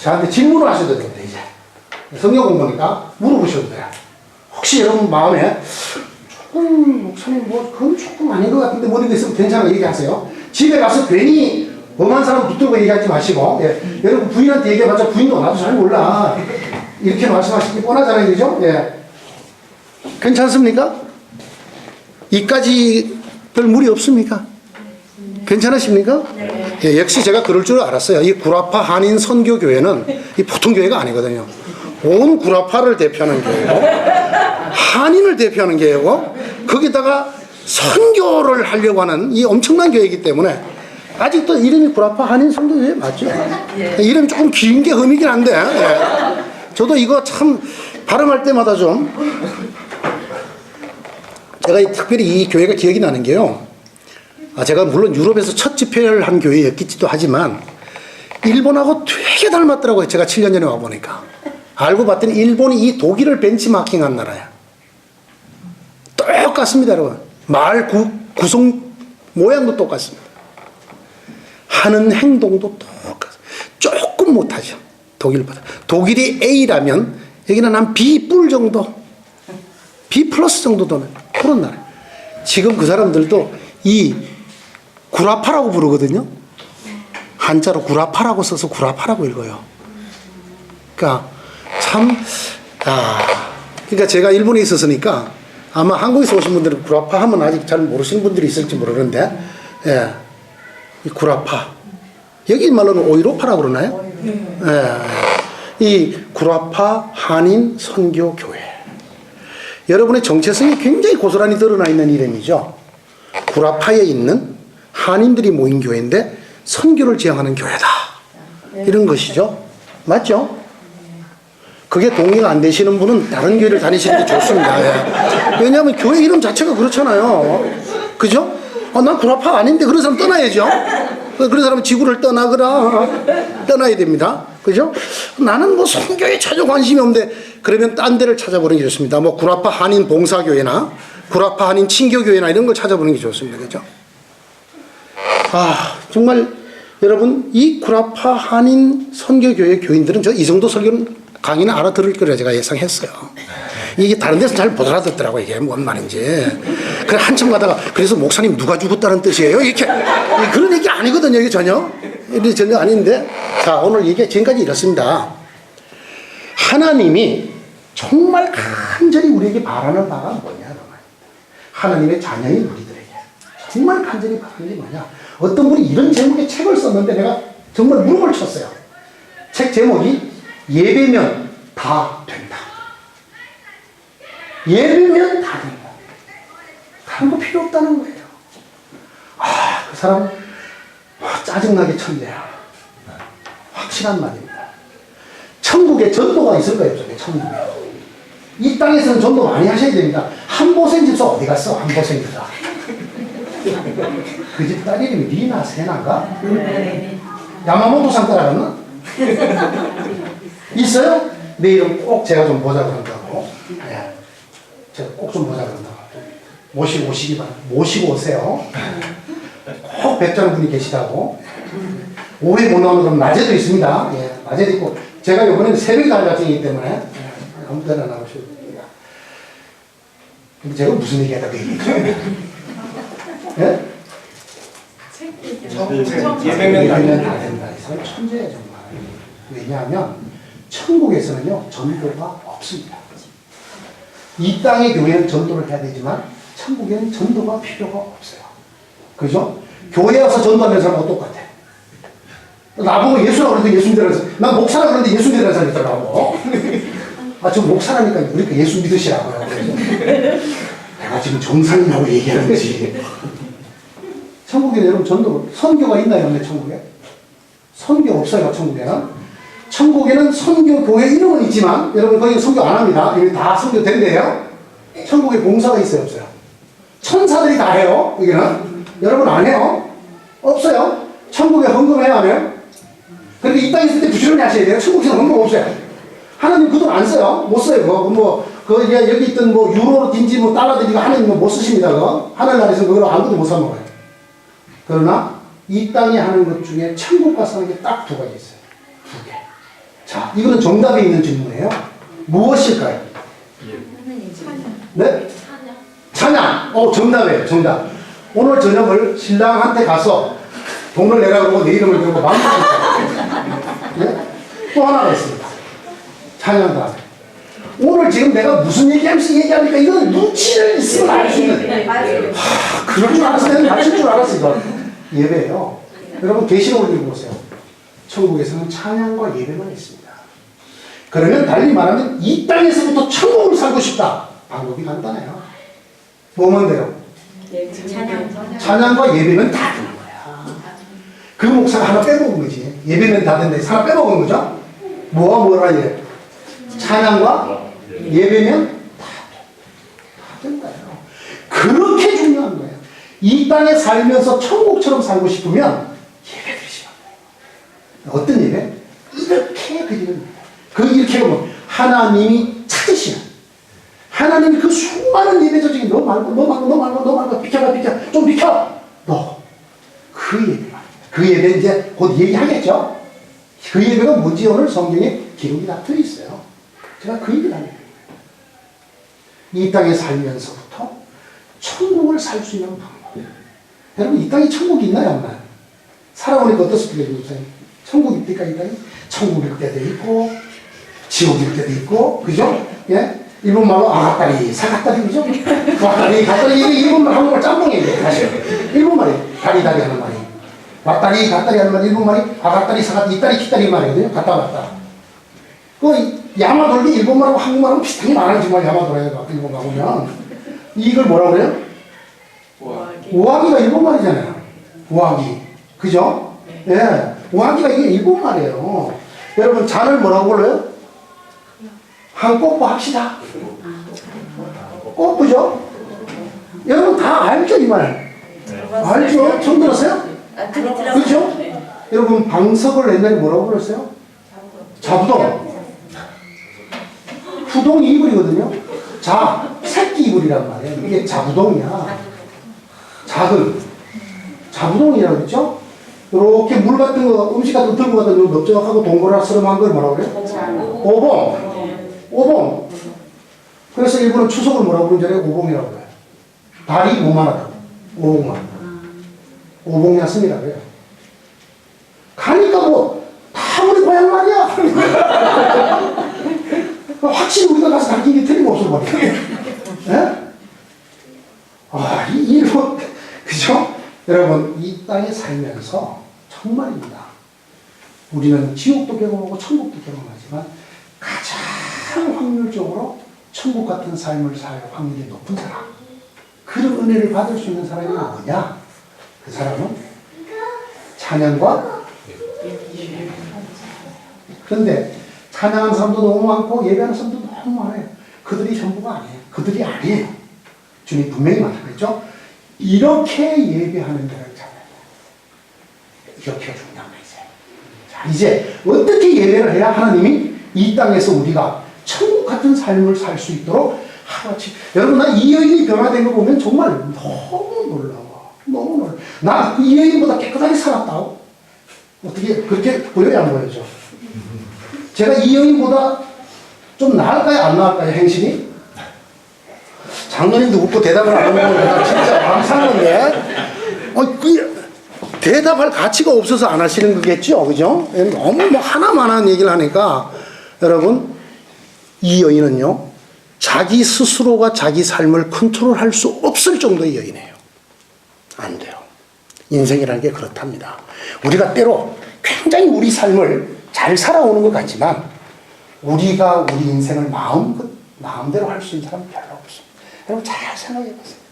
저한테 질문을 하셔도 됩니다. 이제 성경 공부니까 물어보셔도 돼요. 혹시 여러분 마음에 조금 목사님 뭐 그건 조금 아닌 것 같은데 뭐 이런 게 있으면 괜찮아 얘기하세요. 집에 가서 괜히 엄한 사람 붙들고 얘기하지 마시고 여러분 부인한테 얘기해봤자 부인도 나도 잘 몰라 이렇게 말씀하시기 뻔하잖아요. 그죠? 괜찮습니까? 이까지 별 무리 없습니까? 괜찮으십니까? 네. 역시 제가 그럴 줄 알았어요. 이 구라파 한인 선교교회는 이 보통 교회가 아니거든요. 온 구라파를 대표하는 교회고 한인을 대표하는 교회고 거기다가 선교를 하려고 하는 이 엄청난 교회이기 때문에 아직도 이름이 구라파 한인 선교교회 맞죠? 이름이 조금 긴 게 흠이긴 한데 저도 이거 참 발음할 때마다 좀 제가 특별히 이 교회가 기억이 나는 게요. 제가 물론 유럽에서 첫 집회를 한 교회였기도 하지만 일본하고 되게 닮았더라고요. 제가 7년 전에 와보니까. 알고 봤더니 일본이 이 독일을 벤치마킹한 나라야. 똑같습니다, 여러분. 말 구성 모양도 똑같습니다. 하는 행동도 똑같습니다. 조금 못하죠. 독일보다. 독일이 A라면 여기는 한 B 뿔 정도, B 플러스 정도 되는 그런 나라예요. 지금 그 사람들도 이 구라파라고 부르거든요. 한자로 구라파라고 써서 구라파라고 읽어요. 그러니까 참, 그러니까 제가 일본에 있었으니까 아마 한국에서 오신 분들은 구라파 하면 아직 잘 모르시는 분들이 있을지 모르는데, 이 구라파. 여기 말로는 오이로파라고 그러나요? 이 구라파 한인 선교교회. 여러분의 정체성이 굉장히 고스란히 드러나 있는 이름이죠. 구라파에 있는 한인들이 모인 교회인데 선교를 지향하는 교회다. 이런 것이죠. 맞죠? 그게 동의가 안 되시는 분은 다른 교회를 다니시는 게 좋습니다. 왜냐하면 교회 이름 자체가 그렇잖아요. 그죠? 난 구라파 아닌데 그런 사람 떠나야죠. 그런 사람은 지구를 떠나야 됩니다. 그죠? 나는 뭐 선교에 전혀 관심이 없는데 그러면 딴 데를 찾아보는 게 좋습니다. 뭐 구라파 한인 봉사교회나 구라파 한인 친교교회나 이런 걸 찾아보는 게 좋습니다. 그죠? 정말 여러분 이 구라파 한인 선교교회 교인들은 저 이 정도 설교는 강의는 알아들을 거라 제가 예상했어요. 이게 다른 데서 잘 못 알아듣더라고 이게 뭔 말인지. 그래 한참 가다가 그래서 목사님 누가 죽었다는 뜻이에요? 이렇게 그런 얘기 아니거든요. 이게 전혀 아닌데. 자, 오늘 얘기 지금까지 이렇습니다. 하나님이 정말 간절히 우리에게 바라는 바가 뭐냐? 하나님의 자녀인 우리들에게 정말 간절히 바라는 게 뭐냐? 어떤 분이 이런 제목의 책을 썼는데 내가 정말 무릎을 쳤어요. 책 제목이 예배면 다 된다. 예배면 다 된다. 다른 거 필요 없다는 거예요. 그 사람 짜증나게 쳤네요. 확실한 말입니다. 천국에 전도가 있을 거예요. 천국에. 이 땅에서는 전도 많이 하셔야 됩니다. 한보생 집사 어디 갔어? 한보생 집사. 그 집 딸 이름이 리나 세나인가? 야마모토상 따라갔나? 있어요? 내 이름 꼭 제가 좀 보자 그런다고. 예. 제가 꼭 좀 보자 그런다고. 모시고 오시기 바랍니다. 모시고 오세요. 꼭 뵙자는 분이 계시다고. 오후에 못 나오면 그럼 낮에도 있습니다. 예, 낮에도 있고. 제가 이번에는 새벽에 갈 작정이기 때문에 아무 때나 나오셔도 됩니다. 근데 제가 무슨 얘기 하다가 얘기했죠? 예? 예배면 다 다 된다. 이 사람 천재야 정말. 왜냐하면 천국에서는요 전도가 없습니다. 이 땅의 교회는 전도를 해야 되지만 천국에는 전도가 필요가 없어요. 그죠? 교회 와서 전도하는 사람하고 똑같아. 나보고 예수라고 그러는데 예수 믿으라는 사람, 난 목사라고 그러는데 예수 믿으라는 사람이 있더라고. 아, 저 목사라니까 우리가 예수 믿으시라고요. 내가 지금 정상이라고 얘기하는 거지. 천국에 여러분 전도, 선교가 있나요? 없나요? 천국에? 선교 없어요, 천국에는. 천국에는 선교 교회 이름은 있지만, 여러분 거기 선교 안 합니다. 여기 다 선교 된대요. 천국에 봉사가 있어요, 없어요? 천사들이 다 해요, 여기는. 여러분 안 해요? 없어요. 천국에 헌금해야 하면. 그런데 이 땅에 있을 때 부지런히 하셔야 돼요. 천국에는 헌금 없어요. 하나님 그 돈 안 써요. 못 써요. 그거 여기 있던 유로로 딘지 달러든지 하나님 못 쓰십니다. 그거. 하늘나라에서 그걸 아무도 못 사먹어요. 그러나 이 땅에 하는 것 중에 천국 가서 하는 게 딱 두 가지 있어요. 두 개. 자, 이거는 정답이 있는 질문이에요. 무엇일까요? 네? 찬양. 정답이에요. 정답. 오늘 저녁을 신랑한테 가서 돈을 내라 그러고 내 이름을 들고 마음먹었어요. 네? 또 하나가 있습니다. 찬양 다음에. 오늘 지금 내가 무슨 얘기하면서 얘기하니까 이건 눈치를 있으면 알 수 있는. 그럴 줄 알았어. 내가 맞출 줄 알았어. 이거. 예배예요. 여러분 계시록을 읽어보세요. 천국에서는 찬양과 예배만 있습니다. 그러면 달리 말하면 이 땅에서부터 천국을 살고 싶다. 방법이 간단해요. 뭐만 돼요? 찬양과 예배는 다 되는 거야. 그 목사가 하나 빼먹은 거지. 예배는 다 된다. 하나 빼먹은 거죠? 뭐라 해? 찬양과 예배면 다 된다요. 그렇게 중요한 거예요. 이 땅에 살면서 천국처럼 살고 싶으면 예배 드리시면 돼요. 어떤 예배? 이렇게 드리는 거예요. 이렇게 보면 하나님이 찾으시는, 하나님이 그 수많은 예배 조직이 너 말고 비켜 좀 비켜 너 그 예배가, 그 예배 이제 곧 얘기하겠죠. 그 예배가 뭔지 오늘 성경에 기록이 다 돼 있어요. 제가 그 얘기를 하는 거예요. 이 땅에 살면서부터 천국을 살 수 있는 방법. 여러분 이 땅에 천국이 있나요, 없나요? 살아보니까 어떻습니까, 선생님? 천국 있을까, 이 땅에? 천국일 때도 있고 지옥일 때도 있고, 그죠? 예? 일본말로 아가따리, 사가따리, 그죠? 왔다리, 갔다리, 이게 일본말, 한국말 짬뽕이에요, 사실. 일본말이에요. 다리 하는 말이. 왔다리, 갔다리 하는 말이 일본말이 아가따리, 사가따리, 이따리, 기따리 말이거든요. 갔다 왔다. 야마돌기 일본말하고 한국말하고 비슷하게 말하는 정말 야마돌아요. 일본 가보면. 이걸 뭐라고 그래요? 우아기가 일본말이잖아요. 우아기. 그죠? 예. 우아기가 이게 일본말이에요. 여러분, 잔을 뭐라고 불러요? 한 꼬부 합시다. 꼬부죠? 여러분 다 알죠, 이 말? 알죠? 처음 들었어요? 그죠? 여러분, 방석을 옛날에 뭐라고 불렀어요? 자부동. 부동이 이불이거든요. 새끼 이불이란 말이에요. 이게 자부동이야. 작은 자부동이라고 그랬죠? 이렇게 물 같은 거, 음식 같은 거 들고 가다 넓적하고 동그랗스름한 걸 뭐라고 그래요? 오봉. 그래서 일본은 추석을 뭐라고 부르는 줄 알아요? 오봉이라고 그래요. 달이 뭐만하다고. 오봉야스미라고 해요. 가니까 다 우리 고향 말이야. 확실히 우리가 가서 가긴 게 틀림없어 버려. 예? 일본, 그죠? 여러분, 이 땅에 살면서 정말입니다. 우리는 지옥도 경험하고 천국도 경험하지만 가장 확률적으로 천국 같은 삶을 살 확률이 높은 사람, 그런 은혜를 받을 수 있는 사람이 뭐냐? 그 사람은 찬양과 그런데 찬양하는 사람도 너무 많고 예배하는 사람도 너무 많아요. 그들이 전부가 아니에요. 그들이 아니에요. 주님 분명히 말씀했죠. 이렇게 예배하는 데를 찾아야 돼. 이렇게 중요한 거지. 자, 이제 어떻게 예배를 해야 하나님이 이 땅에서 우리가 천국 같은 삶을 살 수 있도록 하루아침. 여러분, 나 이 여인이 변화된 거 보면 정말 너무 놀라워. 너무 놀라워. 나 이 여인보다 깨끗하게 살았다고? 어떻게 그렇게 보여요, 안 보여죠? 제가 이 여인보다 좀 나을까요, 안 나을까요, 행실이? 장로님도 웃고 대답을 안 하는 거 진짜 마음 상하는데. 대답할 가치가 없어서 안 하시는 거겠죠, 그죠? 너무 뭐 하나만한 얘기를 하니까 여러분, 이 여인은요, 자기 스스로가 자기 삶을 컨트롤할 수 없을 정도의 여인이에요. 안 돼요. 인생이라는 게 그렇답니다. 우리가 때로 굉장히 우리 삶을 잘 살아오는 것 같지만 우리가 우리 인생을 마음대로 할 수 있는 사람은 별로 없습니다. 여러분 잘 생각해 보세요.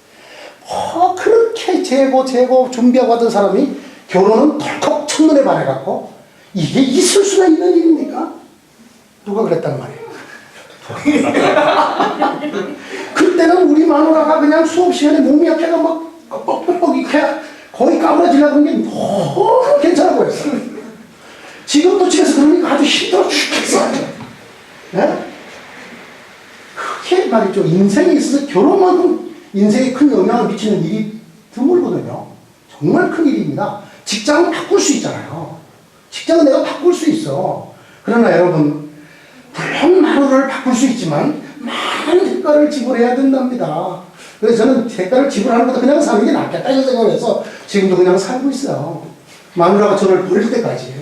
그렇게 재고 준비하고 하던 사람이 결혼은 덜컥 첫눈에 반해갖고 이게 있을 수가 있는 일입니까? 누가 그랬단 말이에요. 그때는 우리 마누라가 그냥 수업 시간에 몸이 약해가 막 뻑뻑뻑 이렇게 거의 까무러지려고 하는 게 너무 괜찮아 보였어. 지금도 집에서 그러니까 아주 힘들어 죽겠어. 네? 그게 말이죠. 인생에 있어서 결혼만큼 인생에 큰 영향을 미치는 일이 드물거든요. 정말 큰 일입니다. 직장은 바꿀 수 있잖아요. 직장은 내가 바꿀 수 있어. 그러나 여러분, 물론 마누라를 바꿀 수 있지만 많은 대가를 지불해야 된답니다. 그래서 저는 대가를 지불하는 것보다 그냥 사는 게 낫겠다 이런 생각을 해서 지금도 그냥 살고 있어요. 마누라가 저를 버릴 때까지.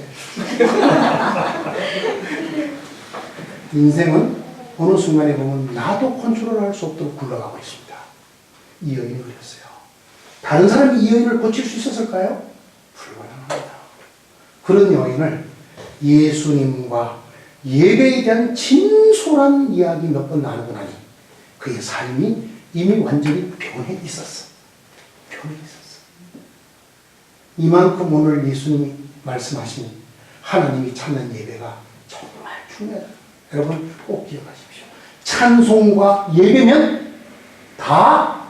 인생은 어느 순간에 보면 나도 컨트롤할 수 없도록 굴러가고 있습니다. 이 여인이 그랬어요. 다른 사람이 이 여인을 고칠 수 있었을까요? 불가능합니다. 그런 여인을 예수님과 예배에 대한 진솔한 이야기 몇 번 나누고 나니 그의 삶이 이미 완전히 변해 있었어. 변해 있었어. 이만큼 오늘 예수님이 말씀하신 하나님이 찾는 예배가 정말 중요하다. 여러분 꼭 기억하십시오. 찬송과 예배면 다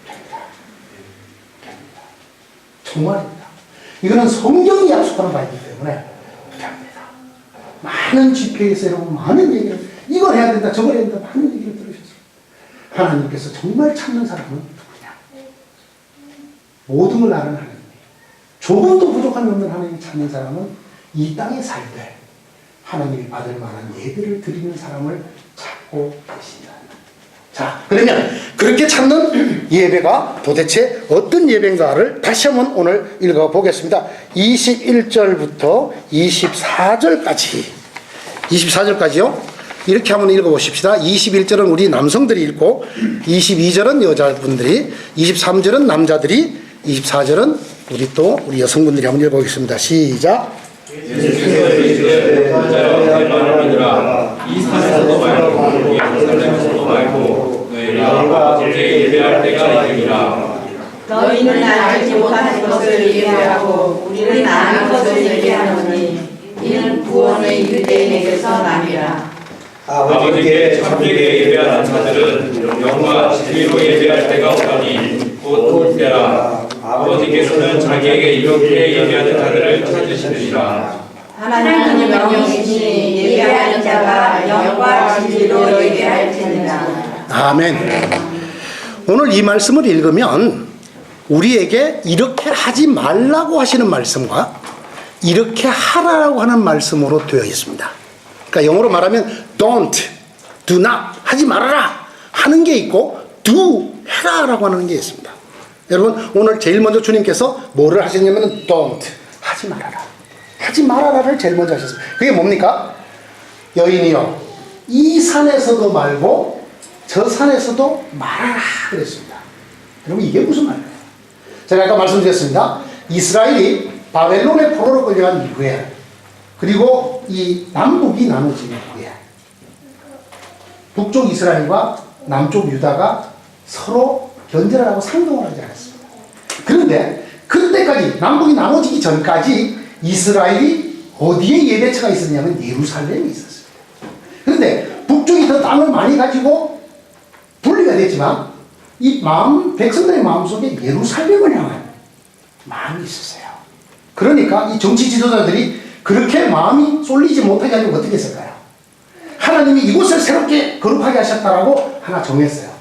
됩니다. 됩니다. 정말입니다. 이거는 성경이 약속하는 바이기 때문에 됩니다. 많은 집회에서 여러분 많은 얘기를 이걸 해야 된다 저걸 해야 된다 많은 얘기를 들으셨어요. 하나님께서 정말 찾는 사람은 누구냐? 모든 걸 아는 하나님. 조금도 부족함이 없는 하나님을 찾는 사람은 이 땅에 살 때 하나님이 받을 만한 예배를 드리는 사람을 찾고 계신다. 자, 그러면 그렇게 찾는 예배가 도대체 어떤 예배인가를 다시 한번 오늘 읽어보겠습니다. 21절부터 24절까지. 24절까지요. 이렇게 한번 읽어보십시다. 21절은 우리 남성들이 읽고 22절은 여자분들이, 23절은 남자들이, 24절은 우리 여성분들이 한번 읽어보겠습니다. 시작. 이 산에서도 말고 예루살렘에서도 말고 너희가 아버지께 예배할 때가 이르리라. 너희는 알지 못하는 것을 예배하고 우리는 아는 것을 예배하노니 이는 구원의 유대인에게서 남이라. 아버지께 참되게 예배하는 자들은 영과 진리로 예배할 때가 오더니 곧 이때라. 아버지께서는 자기에게 이렇게 예배하는 자들을 찾으시느니라. 하나님은 영이시니 예배하는 자가 영과 진리로 예배할지니라. 아멘. 오늘 이 말씀을 읽으면 우리에게 이렇게 하지 말라고 하시는 말씀과 이렇게 하라고 하는 말씀으로 되어 있습니다. 그러니까 영어로 말하면 don't, do not, 하지 말아라 하는 게 있고 do, 해라라고 하는 게 있습니다. 여러분 오늘 제일 먼저 주님께서 뭐를 하셨냐면 don't, 하지 말아라. 하지 말아라를 제일 먼저 하셨습니다. 그게 뭡니까? 여인이요, 이 산에서도 말고 저 산에서도 말아라 그랬습니다. 여러분 이게 무슨 말이에요? 제가 아까 말씀드렸습니다. 이스라엘이 바벨론의 포로로 끌려간 이후에 그리고 이 남북이 나눠진 이후에 북쪽 이스라엘과 남쪽 유다가 서로 견제를 하고 상동을 하지 않았습니다. 그런데 그때까지 남북이 나눠지기 전까지 이스라엘이 어디에 예배처가 있었냐면 예루살렘에 있었습니다. 그런데 북쪽이 더 땅을 많이 가지고 분리가 됐지만 이 마음, 백성들의 마음속에 예루살렘을 향한 마음이 있었어요. 그러니까 이 정치 지도자들이 그렇게 마음이 쏠리지 못하게 하려면 어떻게 했을까요? 하나님이 이곳을 새롭게 거룩하게 하셨다라고 하나 정했어요.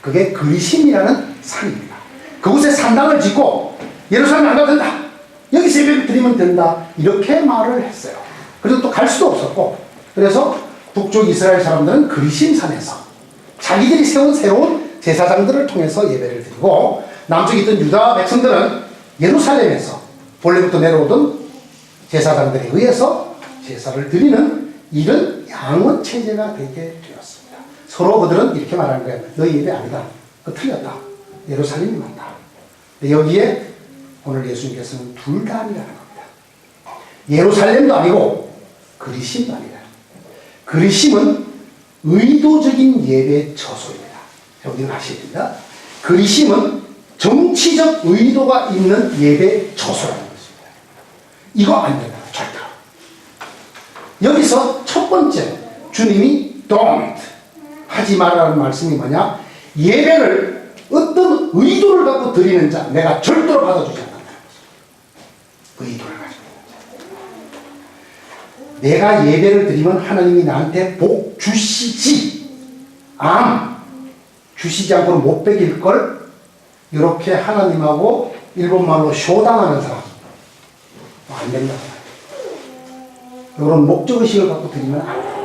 그게 그리심이라는 산입니다. 그곳에 산당을 짓고 예루살렘 안 가도 된다. 여기서 예배 드리면 된다. 이렇게 말을 했어요. 그래서 또 갈 수도 없었고, 그래서 북쪽 이스라엘 사람들은 그리심 산에서 자기들이 세운 새로운 제사장들을 통해서 예배를 드리고, 남쪽에 있던 유다 백성들은 예루살렘에서 본래부터 내려오던 제사장들에 의해서 제사를 드리는 이런 양원 체제가 되게 되었습니다. 서로 그들은 이렇게 말하는 거예요. 너희 예배 아니다. 그거 틀렸다. 예루살렘이 맞다. 여기에 오늘 예수님께서는 둘 다 아니라는 겁니다. 예루살렘도 아니고 그리심도 아니다. 그리심은 의도적인 예배 처소입니다. 여기는 아셔야 됩니다. 그리심은 정치적 의도가 있는 예배 처소라는 것입니다. 이거 안 된다. 절대로. 여기서 첫 번째 주님이 don't 하지 말라는 말씀이 뭐냐? 예배를 어떤 의도를 갖고 드리는 자 내가 절대로 받아주지 않는다는 것입니다. 의도를 가지고 있는 자. 내가 예배를 드리면 하나님이 나한테 복 주시지 주시지 않고는 못 베길 걸 이렇게 하나님하고 일본말로 쇼당하는 사람 안 된다. 이런 목적의식을 갖고 드리면 안 됩니다.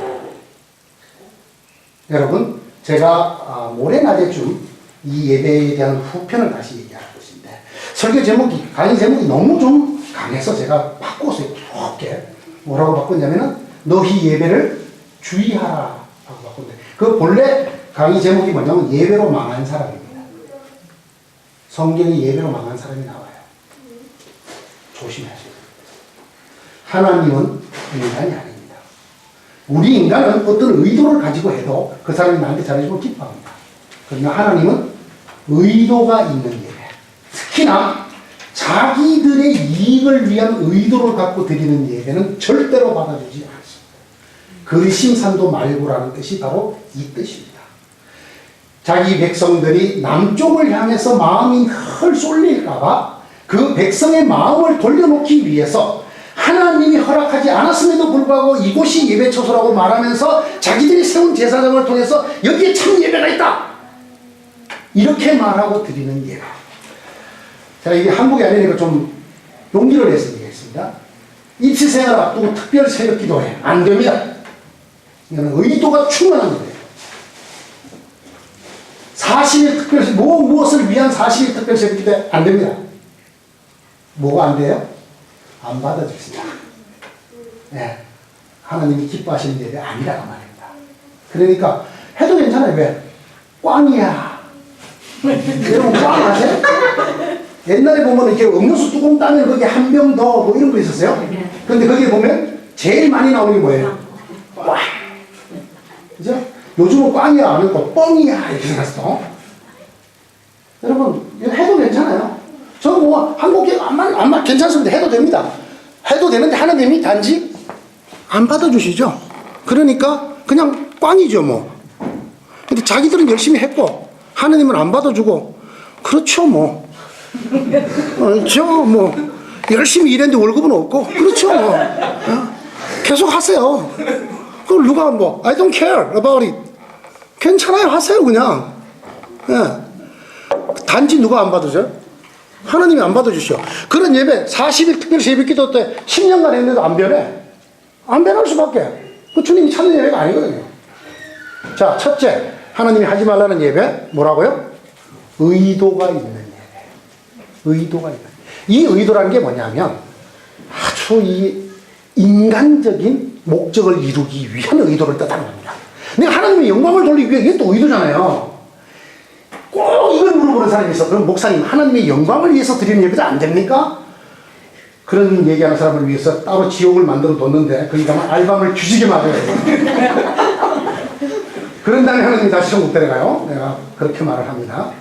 여러분, 제가 모레 낮에쯤 이 예배에 대한 후편을 다시 얘기할 것인데, 설교 제목이, 강의 제목이 너무 좀 강해서 제가 바꿨어요. 부드럽게. 뭐라고 바꿨냐면은, 너희 예배를 주의하라. 라고 바꿨는데, 그 본래 강의 제목이 뭐냐면, 예배로 망한 사람입니다. 성경에 예배로 망한 사람이 나와요. 조심하셔야 돼요. 하나님은 인간이 아닙니다. 우리 인간은 어떤 의도를 가지고 해도 그 사람이 나한테 잘해주면 기뻐합니다. 그러나 하나님은 의도가 있는 예배, 특히나 자기들의 이익을 위한 의도를 갖고 드리는 예배는 절대로 받아주지 않습니다. 그리심산도 말고라는 뜻이 바로 이 뜻입니다. 자기 백성들이 남쪽을 향해서 마음이 헐 쏠릴까봐 그 백성의 마음을 돌려놓기 위해서 하나님이 허락하지 않았음에도 불구하고 이곳이 예배처소라고 말하면서 자기들이 세운 제사장을 통해서 여기에 참 예배가 있다. 이렇게 말하고 드리는 예배. 자, 이게 한국이 아니니까 좀 용기를 내서 얘기했습니다. 입시생활 앞두고 특별 새벽 기도회. 안 됩니다. 이거는 의도가 충만한 거예요. 40일 특별, 무엇을 위한 40일 특별 새벽 기도회? 안 됩니다. 뭐가 안 돼요? 안 받아줍니다. 네. 하나님이 기뻐하시는 예배 아니라고 말입니다. 그러니까 해도 괜찮아요. 왜? 꽝이야. 여러분 꽝 아세요? 옛날에 보면 이렇게 음료수 뚜껑 따면 거기에 한 병 더 뭐 이런 거 있었어요. 그런데 거기에 보면 제일 많이 나오는 게 뭐예요? 꽝. 그죠? 요즘은 꽝이야 안 하고 뻥이야 이렇게 생겼어. 여러분 이거 해도 괜찮아요. 저 뭐 한국에 안 괜찮습니다. 해도 됩니다. 해도 되는데 하나님이 단지 안 받아주시죠. 그러니까 그냥 꽝이죠 뭐. 근데 자기들은 열심히 했고 하나님은 안 받아주고 그렇죠 뭐. 저 뭐 열심히 일했는데 월급은 없고 그렇죠 뭐. 계속 하세요. 그걸 누가 뭐 I don't care about it. 괜찮아요 하세요 그냥. 예. 단지 누가 안 받으죠? 하나님이 안 받아주셔. 그런 예배 40일 특별 새벽기도 때 10년간 했는데도 안 변해. 안 변할 수밖에. 그 주님이 찾는 예배가 아니거든요. 자, 첫째 하나님이 하지 말라는 예배 뭐라고요? 의도가 있는 예배. 의도가 있는. 이 의도라는 게 뭐냐면 아주 이 인간적인 목적을 이루기 위한 의도를 뜻하는 겁니다. 내가 하나님의 영광을 돌리기 위해 이게 또 의도잖아요. 꼭 이걸 물어보는 사람이 있어. 그럼 목사님 하나님의 영광을 위해서 드리는 예배도 안 됩니까? 그런 얘기하는 사람을 위해서 따로 지옥을 만들어 뒀는데 그러니까 알밤을 뒤지게 맞아요. 그런 다음에 하나님이 다시 천국 데려가요. 내가 그렇게 말을 합니다.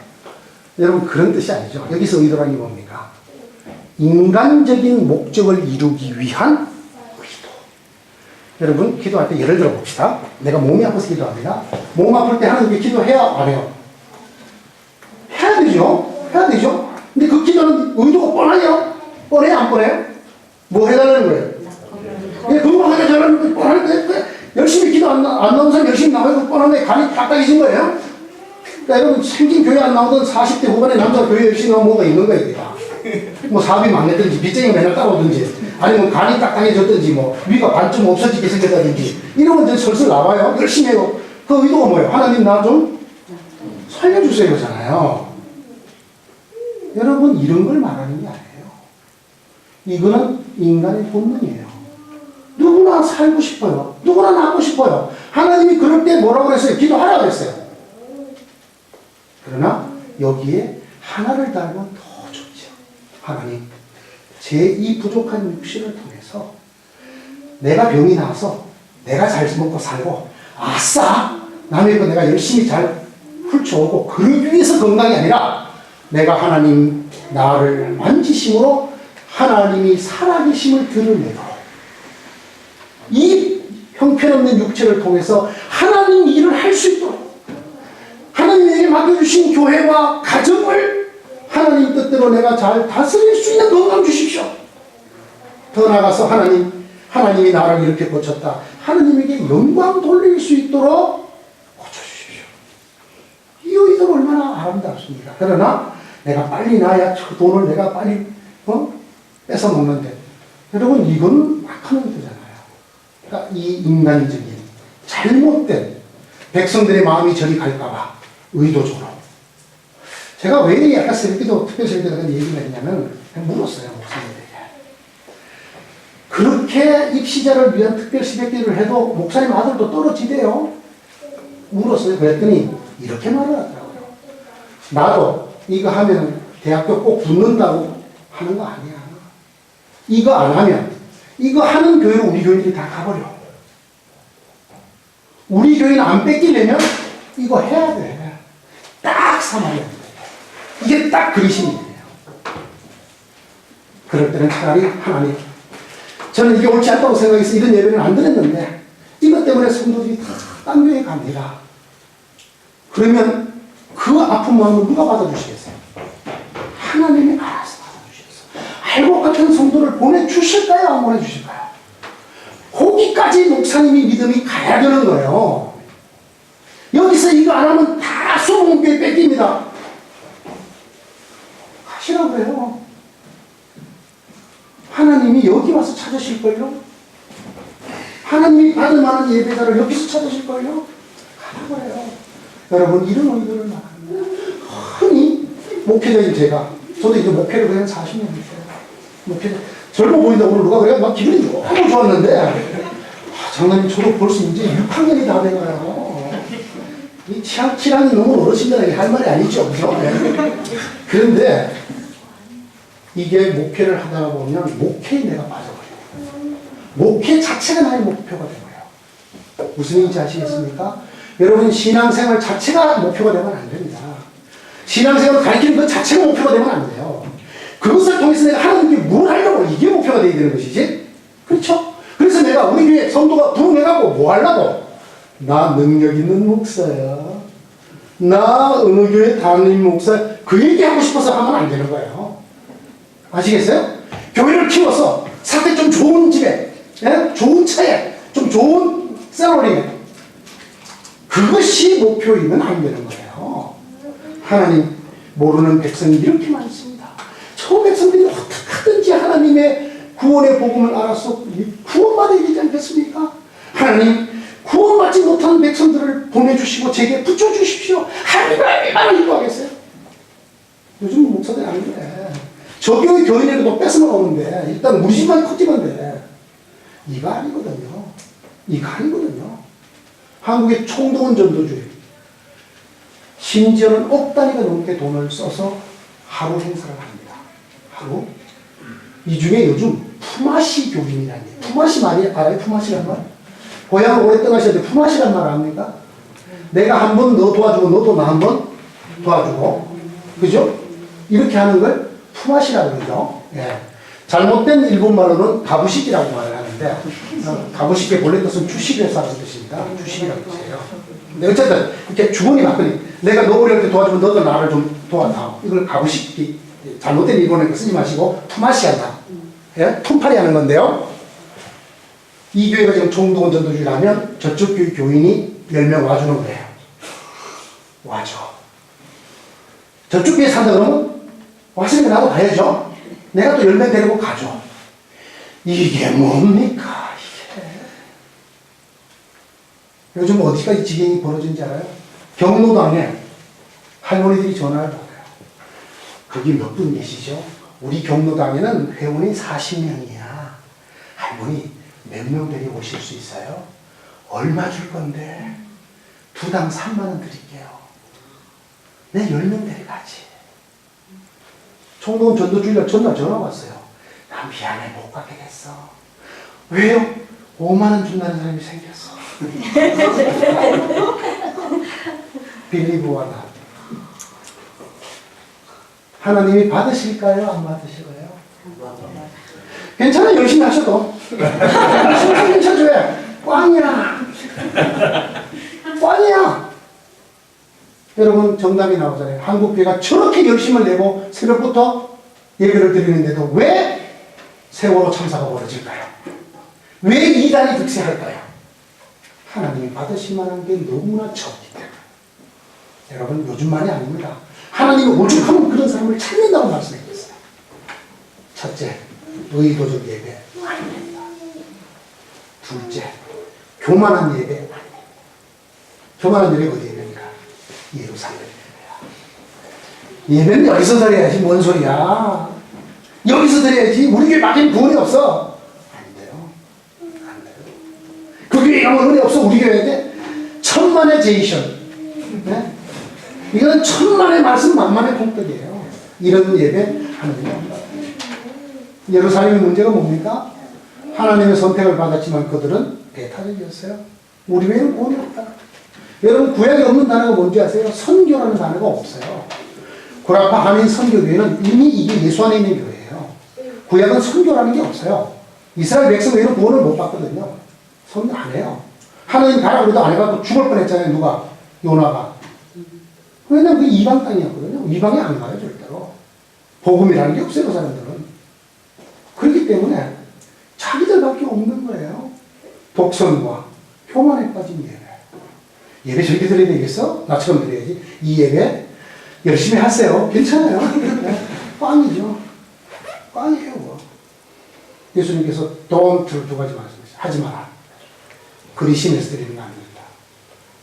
여러분 그런 뜻이 아니죠. 여기서 의도라는 게 뭡니까? 인간적인 목적을 이루기 위한 의도. 여러분 기도할 때 예를 들어 봅시다. 내가 몸이 아파서 기도합니다. 몸 아플 때 하나님께 기도해야 안 해요? 되죠? 해야 되죠? 근데 그 기도는 의도가 뻔하죠? 뻔해요? 안 뻔해요? 뭐 해달라는 거예요? 예, 건강하게 잘하는 거 뻔한데 열심히 기도 안 나오는 사람 열심히 나와서 뻔한데 간이 딱딱해진 거예요? 그러니까 여러분 생긴 교회 안 나오던 40대 후반에 남자 교회 열심히 나오면 뭐가 있는 거예요, 이게다. 뭐 사업이 망했든지 빚쟁이 맨날 따라오든지 아니면 간이 딱딱해졌든지 뭐 위가 반쯤 없어지게 생겼다든지 이러면 이제 슬슬 나와요. 열심히 해요. 그 의도가 뭐예요? 하나님 나 좀 살려주세요 잖아요. 여러분 이런 걸 말하는 게 아니에요. 이거는 인간의 본능이에요. 누구나 살고 싶어요. 누구나 낳고 싶어요. 하나님이 그럴 때 뭐라고 그랬어요? 기도하라고 그랬어요. 그러나 여기에 하나를 달면 더 좋죠. 하나님, 제 이 부족한 육신을 통해서 내가 병이 나서 내가 잘 먹고 살고 아싸! 남의 거 내가 열심히 잘 훑어오고 그러기 위해서 건강이 아니라 내가 하나님 나를 만지심으로 하나님이 살아계심을 드러내도록 이 형편없는 육체를 통해서 하나님 일을 할 수 있도록 하나님에게 맡겨주신 교회와 가정을 하나님 뜻대로 내가 잘 다스릴 수 있는 건강 주십시오. 더 나아가서 하나님이 나를 이렇게 고쳤다. 하나님에게 영광 돌릴 수 있도록 고쳐주십시오. 이 의도는 얼마나 아름답습니까? 그러나 내가 빨리 나야 그 돈을 내가 빨리 뺏어 먹는데 여러분 이건 악한 의도잖아요. 그러니까 이 인간적인 잘못된 백성들의 마음이 저리 갈까봐 의도적으로 제가 왜 아까 새벽기도 특별 새벽기도 얘기를 했냐면 물었어요 목사님들에게. 그렇게 입시자를 위한 특별 새벽기도를 해도 목사님 아들도 떨어지대요. 물었어요. 그랬더니 이렇게 말을 하더라고요. 나도 이거 하면 대학교 꼭 붙는다고 하는 거 아니야. 이거 안 하면 이거 하는 교회로 우리 교인들이 다 가버려. 우리 교회는 안 뺏기려면 이거 해야 돼. 딱 삼아야 돼. 이게 딱 그리심이에요. 그럴 때는 차라리 하나님, 저는 이게 옳지 않다고 생각해서 이런 예배는 안 드렸는데 이것 때문에 성도들이 다 딴 교회 갑니다. 그러면 그 아픈 마음을 누가 받아주시겠어요? 하나님이 알아서 받아주시겠어요. 알고 같은 성도를 보내주실까요? 안 보내주실까요? 거기까지 목사님이 믿음이 가야 되는 거예요. 여기서 이거 안 하면 다 소문교회 뺏깁니다. 하시라고 그래요. 하나님이 여기 와서 찾으실걸요? 하나님이 받을 만한 예배자를 여기서 찾으실걸요? 가라고 그래요. 여러분 이런 의도를 말합니다. 흔히 목회자인 제가 저도 이제 목회를 그냥 40년 했어요. 목회자 젊어 보인다 오늘 누가 그래요? 막 기분이 너무 좋았는데 장로님 저도 벌써 이제 6학년이 다 돼가요. 이 취향이 너무 어르신들에게 할 말이 아니죠. 그죠? 그런데 이게 목회를 하다가 보면 목회에 내가 빠져버려요. 목회 자체가 나의 목표가 된 거예요. 무슨 얘기인지 아시겠습니까? 여러분 신앙생활 자체가 목표가 되면 안 됩니다. 신앙생활을 가르치는 것 자체가 목표가 되면 안 돼요. 그것을 통해서 내가 하나님께 뭘 하려고 이게 목표가 되어야 되는 것이지. 그렇죠? 그래서 내가 우리 교회 성도가 부흥해가고 뭐 하려고? 나 능력 있는 목사야. 나 어느 교회 담임 목사. 그 얘기하고 싶어서 하면 안 되는 거예요. 아시겠어요? 교회를 키워서 사태 좀 좋은 집에, 예? 좋은 차에, 좀 좋은 셀러리에 그것이 목표이면 안 되는 거예요. 하나님 모르는 백성이 이렇게 많습니다. 저 백성들이 어떻게 하든지 하나님의 구원의 복음을 알아서 구원받아야 되지 않겠습니까? 하나님 구원받지 못한 백성들을 보내주시고 제게 붙여주십시오. 하나님을 얼마나 기도하겠어요? 요즘 목사들이 안 그래. 저 교회 교인에게도 뺏으면 오는데 일단 우리 집만 커지면 돼. 이거 아니거든요. 이거 아니거든요. 한국의 총동원 전도주의 심지어는 억 단위가 넘게 돈을 써서 하루 행사를 합니다. 하루. 이 중에 요즘 품앗이 교인이라는 게 품앗이 많이 알아요? 품앗이란 말? 고향을 오래 떠나셨는데 품앗이란 말 압니까? 내가 한 번 너 도와주고 너도 나 한 번 도와주고 그죠? 이렇게 하는 걸 품앗이라고 그러죠. 예. 잘못된 일본말로는 가부식이라고 말을 하는데 가부식의 본래 뜻은 주식회사라는 뜻입니다. 주식이라는 뜻이에요. 근데 어쨌든 이렇게 주머니 맞거니 내가 너 어려울 때 도와주면 너도 나를 좀 도와다. 이걸 가부식기 잘못된 일본어 쓰지 마시고 품앗이 한다. 예? 품팔이 하는 건데요. 이 교회가 지금 총동원 전도주의라면 저쪽 교회 교인이 10명 와주는 거예요. 와줘. 저쪽 교회 산다 그러면 왔으니까 나도 가야죠. 내가 또 10명 데리고 가죠. 이게 뭡니까? 이게. 요즘 어디까지 지경이 벌어진지 알아요? 경로당에 할머니들이 전화를 받아요. 거기 몇 분 계시죠? 우리 경로당에는 회원이 40명이야. 할머니 몇 명 데리고 오실 수 있어요? 얼마 줄 건데? 2당 3만 원 드릴게요. 내 10명 데려가지. 총동원 전도주일날 전날 전화 왔어요. 나 미안해 못 가게 됐어. 왜요? 5만 원 준다는 사람이 생겼어. 빌리브와 나. 하나님이 받으실까요? 안 받으실까요? 괜찮아 열심히 하셔도. 괜찮죠? 왜? 꽝이야. 꽝이야. 여러분 정답이 나오잖아요. 한국교회가 저렇게 열심을 내고 새벽부터 예배를 드리는데도 왜 세월호 참사가 벌어질까요? 왜 이단이 득세할까요? 하나님이 받으실 만한 게 너무나 적기 때문에. 여러분 요즘만이 아닙니다. 하나님이 오죽하면 그런 사람을 찾는다고 말씀했어요. 첫째, 의도적 예배 안 된다. 둘째, 교만한 예배 안 된다. 교만한 예배가 어디 예배입니까? 예루살렘 예배야. 예배는 여기서 드려야지 뭔 소리야. 여기서 드려야지. 우리 교회 밖에는 구원이 없어. 안 돼요. 안 돼요. 그 교회 가면 은혜 없어. 우리 교회에 천만의 제이션. 네? 이건 천만의 말씀 만만의 공덕이에요. 이런 예배 하나님이 없다. 예루살렘의 문제가 뭡니까? 하나님의 선택을 받았지만 그들은 배타적이었어요. 우리 교회는 구원이 없다. 여러분 구약에 없는 단어가 뭔지 아세요? 선교라는 단어가 없어요. 구라파 한인 선교교회는 이미 이게 예수 안에 있는 교회예요. 구약은 선교라는 게 없어요. 이스라엘 백성 외에는 구원을 못 받거든요. 선교 안 해요. 하나님 가라 그래도 안 해갖고 죽을 뻔했잖아요. 누가? 요나가. 왜냐면 그 이방 땅이었거든요. 이방에 안 가요 절대로. 복음이라는 게 없어요 그 사람들은. 그렇기 때문에 자기들밖에 없는 거예요. 독선과 교만에 빠진 예배. 예배 저렇게 드려야 되겠어? 나처럼 드려야지. 이 예배 열심히 하세요. 괜찮아요. 꽝이죠. 꽝이에요. 뭐. 예수님께서 두 가지 말씀하셨어요. 하지 마라. 그리심에서 드리는 거 안 된다.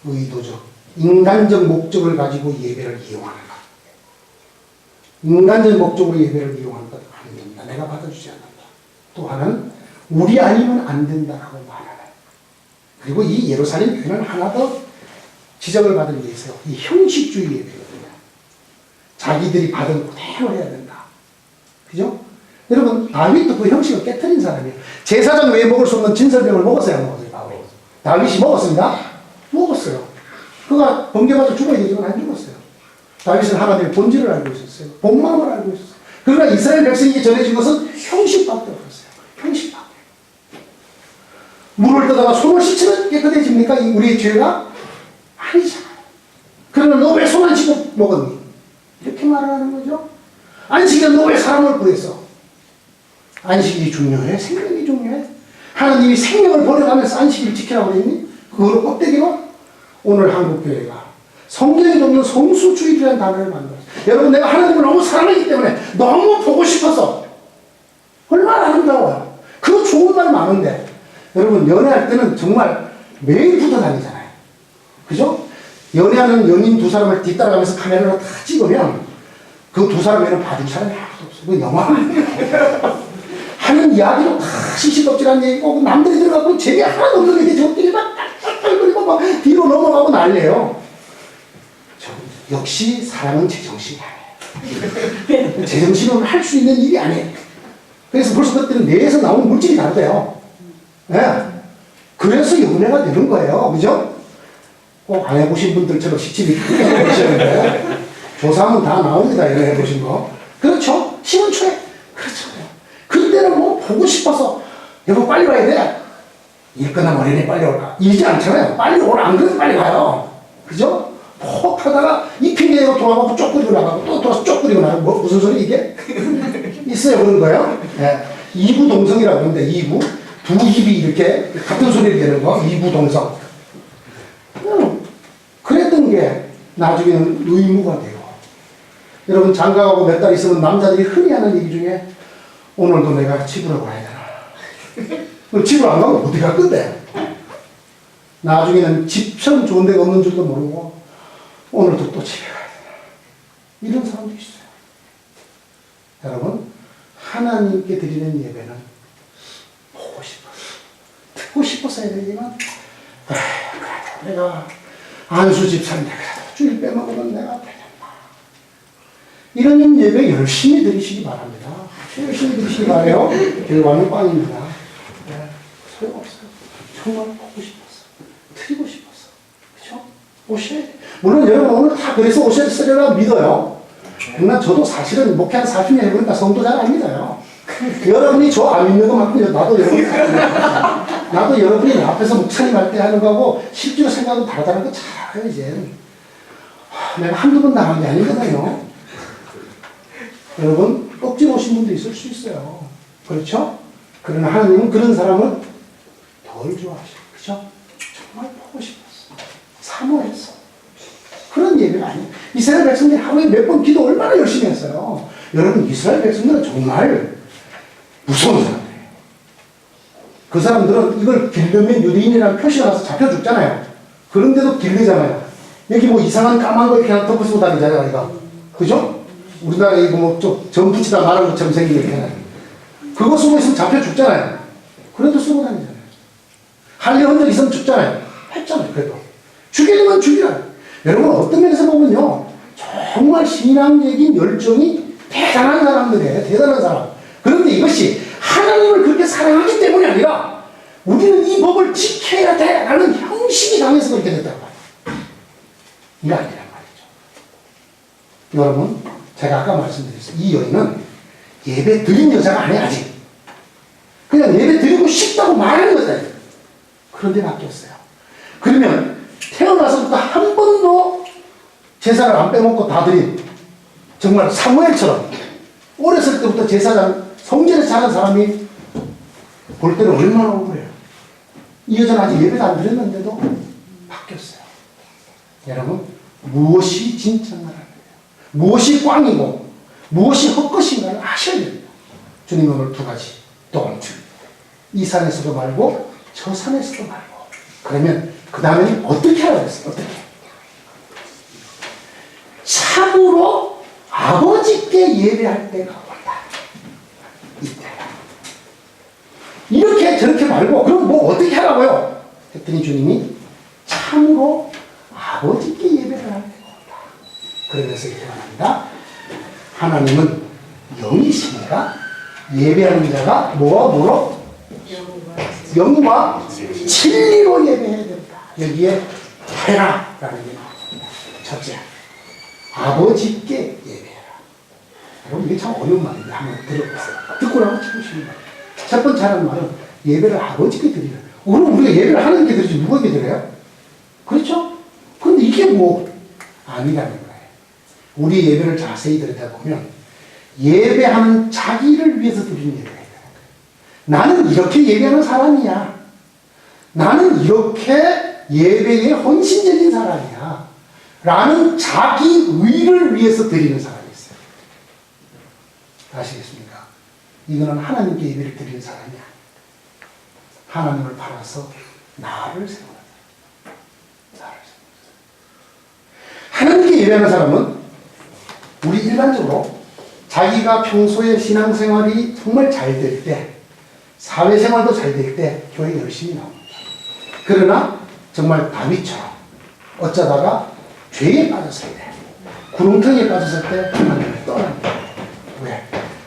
의도적, 인간적 목적을 가지고 예배를 이용하는 것. 인간적 목적으로 예배를 이용하는 것 안 된다. 내가 받아주지 않는다. 또 하나는 우리 아니면 안 된다라고 말하는. 그리고 이 예루살렘 교회는 하나 더 지적을 받은 게 있어요. 이 형식주의 예배거든요. 자기들이 받은 그대로 해야 된다. 그죠? 여러분 다윗도 그 형식을 깨트린 사람이에요. 제사장 외에 먹을 수 없는 진설병을 먹었어요, 안 먹었어요? 다윗이 먹었습니다. 먹었어요. 그가 번개맞아 죽어야 되지만 안 죽었어요. 다윗은 하나님의 본질을 알고 있었어요. 본 마음을 알고 있었어요. 그러나 이스라엘 백성에게 전해진 것은 형식밖에 없었어요. 형식밖에. 물을 떠다가 손을 씻으면 깨끗해집니까? 우리의 죄가? 아니잖아요. 그러나 너 왜 손 안 씻고 먹었니? 이렇게 말을 하는 거죠. 안식일에 너 왜 사람을 구했어? 안식일이 중요해? 생명이 중요해? 하나님이 생명을 버려가면서 안식일을 지키라고 그랬니? 그거로 껍데기로 오늘 한국교회가 성경에 없는 성수주의라는 단어를 만들었어요. 여러분 내가 하나님을 너무 사랑하기 때문에 너무 보고 싶어서 얼마나 아름다워요. 그 좋은 말 많은데 여러분 연애할 때는 정말 매일 붙어 다니잖아요. 그죠? 연애하는 연인 두 사람을 뒤따라가면서 카메라로 다 찍으면 그 두 사람 외에는 봐줄 사람이 아무도 없어요. 그 영화 하는 이야기로 다 시시덕질한 얘기고 남들이 들어가고 재미 하나도 없는 얘기 저들이 막 딸딸거리고 막 뒤로 넘어가고 난리예요. 역시 사람은 제정신이 아니에요. 제정신은 할 수 있는 일이 아니에요. 그래서 벌써 그때는 뇌에서 나오는 물질이 다르대요. 네. 그래서 연애가 되는 거예요. 그죠? 꼭 안 해보신 분들처럼 시침이 크게 해보시는데 조사하면 다 나옵니다. 연애해보신 거. 그렇죠? 10원 초에. 그렇죠. 그때는 뭐 보고 싶어서 여보 빨리 와야 돼. 일 끝나면 어린이 빨리 올까? 이러지 않잖아요. 빨리 오라. 안 그래도 빨리 가요. 그죠? 폭 하다가 이 핑계로 돌아가고 쪽 그리고 나가고 또 돌아서 쪽 그리고 나가고 뭐 무슨 소리 이게? 있어요 그런 거요? 예. 이부동성이라고 하는데 이부 두 입이 이렇게 같은 소리를 내는 거 이부동성. 그랬던 게 나중에는 의무가 돼요. 여러분 장가가고 몇 달 있으면 남자들이 흔히 하는 얘기 중에 오늘도 내가 집으로 가야 되나? 그럼 집을 안 가면 어디 갈 건데? 나중에는 집처럼 좋은 데가 없는 줄도 모르고 오늘도 또 집에 가야 되나? 이런 사람도 있어요. 여러분 하나님께 드리는 예배는 보고 싶어서 듣고 싶어서 해야 되지만 내가 안수 집사인데 주일 빼먹으면 내가 되겠나? 이런 예배 열심히 드리시기 바랍니다. 열심히 드리시기 바라요. 결과는 빵입니다. 네, 소용없어요. 정말 보고 싶어서 드리고 싶어서 그렇죠? 오셔야 돼. 물론 여러분 오늘 다 그래서 오셨으리라 믿어요. 그러나 저도 사실은 목회 한 40년 해보니까 성도 잘 안 믿어요. 여러분이 저 안 믿는 것만큼 나도 여러분이 나도 여러분이 내 앞에서 목사님 할 때 하는 거하고 실제로 생각은 다르다는 거 잘 알아요 이제. 내가 한두 번 당한 게 아니거든요. 여러분 억지로 오신 분도 있을 수 있어요. 그렇죠? 그러나 하나님은 그런 사람을 덜 좋아하셔요. 그렇죠? 정말 보고 싶었어. 사모했어. 그런 예배가 아니에요. 이스라엘 백성들이 하루에 몇 번 기도 얼마나 열심히 했어요. 여러분 이스라엘 백성들은 정말 무서운 사람들이에요. 그 사람들은 이걸 길르면 유대인이라는 표시가 나서 잡혀 죽잖아요. 그런데도 길르잖아요. 여기 뭐 이상한 까만 거 이렇게 하나 덮어 쓰고 다니잖아요. 이거. 그죠? 우리나라 이거 뭐 좀 점 붙이다 말한 것처럼 생기게 이렇게 하잖아요. 그거 쓰고 있으면 잡혀 죽잖아요. 그래도 쓰고 다니잖아요. 할려 흔적 있으면 죽잖아요. 했잖아요. 그래도. 죽이려면 죽여요. 여러분 어떤 면에서 보면요. 정말 신앙적인 열정이 대단한 사람들이에요. 대단한 사람. 그런데 이것이 하나님을 그렇게 사랑하기 때문이 아니라 우리는 이 법을 지켜야 돼 라는 형식이 강해서 그렇게 됐다고 말이에요. 이게 아니란 말이죠. 여러분 제가 아까 말씀드렸어요. 이 여인은 예배 드린 여자가 아니야 아직. 그냥 예배 드리고 싶다고 말하는 여자예요. 그런데 바뀌었어요. 그러면 태어나서부터 한 번도 제사를 안 빼먹고 다 드린 정말 사무엘처럼 어렸을 때부터 제사장 성전에 자란 사람이 볼 때는 얼마나 억울해요. 이 여자는 아직 예배도 안 드렸는데도 바뀌었어요. 여러분 무엇이 진짜인가를 무엇이 꽝이고 무엇이 헛것인가를 아셔야 됩니다. 주님 오늘 두 가지 don't. 이 산에서도 말고 저 산에서도 말고. 그러면 그 다음에는 어떻게 하라고 했어요? 어떻게? 참으로 아버지께 예배할 때가 온다. 이때야. 이렇게 저렇게 말고 그럼 뭐 어떻게 하라고요? 했더니 주님이 참으로 아버지께 예배를 할 때가 온다. 그러면서 이렇게 말합니다. 하나님은 영이시니까 예배하는 자가 뭐로? 영과 진리로 예배해야 된다. 여기에 해라라는 게 나옵니다. 첫째, 아버지께 예배해라. 여러분 이게 참 어려운 말인데 한번 들어보세요. 듣고 나면 참 쉬운 말이에요. 첫 번째 하는 말은 예배를 아버지께 드리라. 그럼 우리가 예배를 하나님께 드리지 누구에게 드려요? 그렇죠? 그런데 이게 뭐 아니라는 거예요. 우리 예배를 자세히 들여다보면 예배하는 자기를 위해서 드리는 예배가 있다는 거예요. 나는 이렇게 예배하는 사람이야. 나는 이렇게 예배에 헌신적인 사람이야. 라는 자기 의를 위해서 드리는 사람이 있어요. 아시겠습니까? 이거는 하나님께 예배를 드리는 사람이 아닙니다. 하나님을 팔아서 나를 세우는 사람. 하나님께 예배하는 사람은 우리 일반적으로 자기가 평소에 신앙생활이 정말 잘 될 때, 사회생활도 잘 될 때 교회 열심히 나옵니다. 그러나 정말 다윗처럼 어쩌다가 죄에 빠졌을 때, 구렁텅이에 빠졌을 때 하나님을 떠납니다. 왜?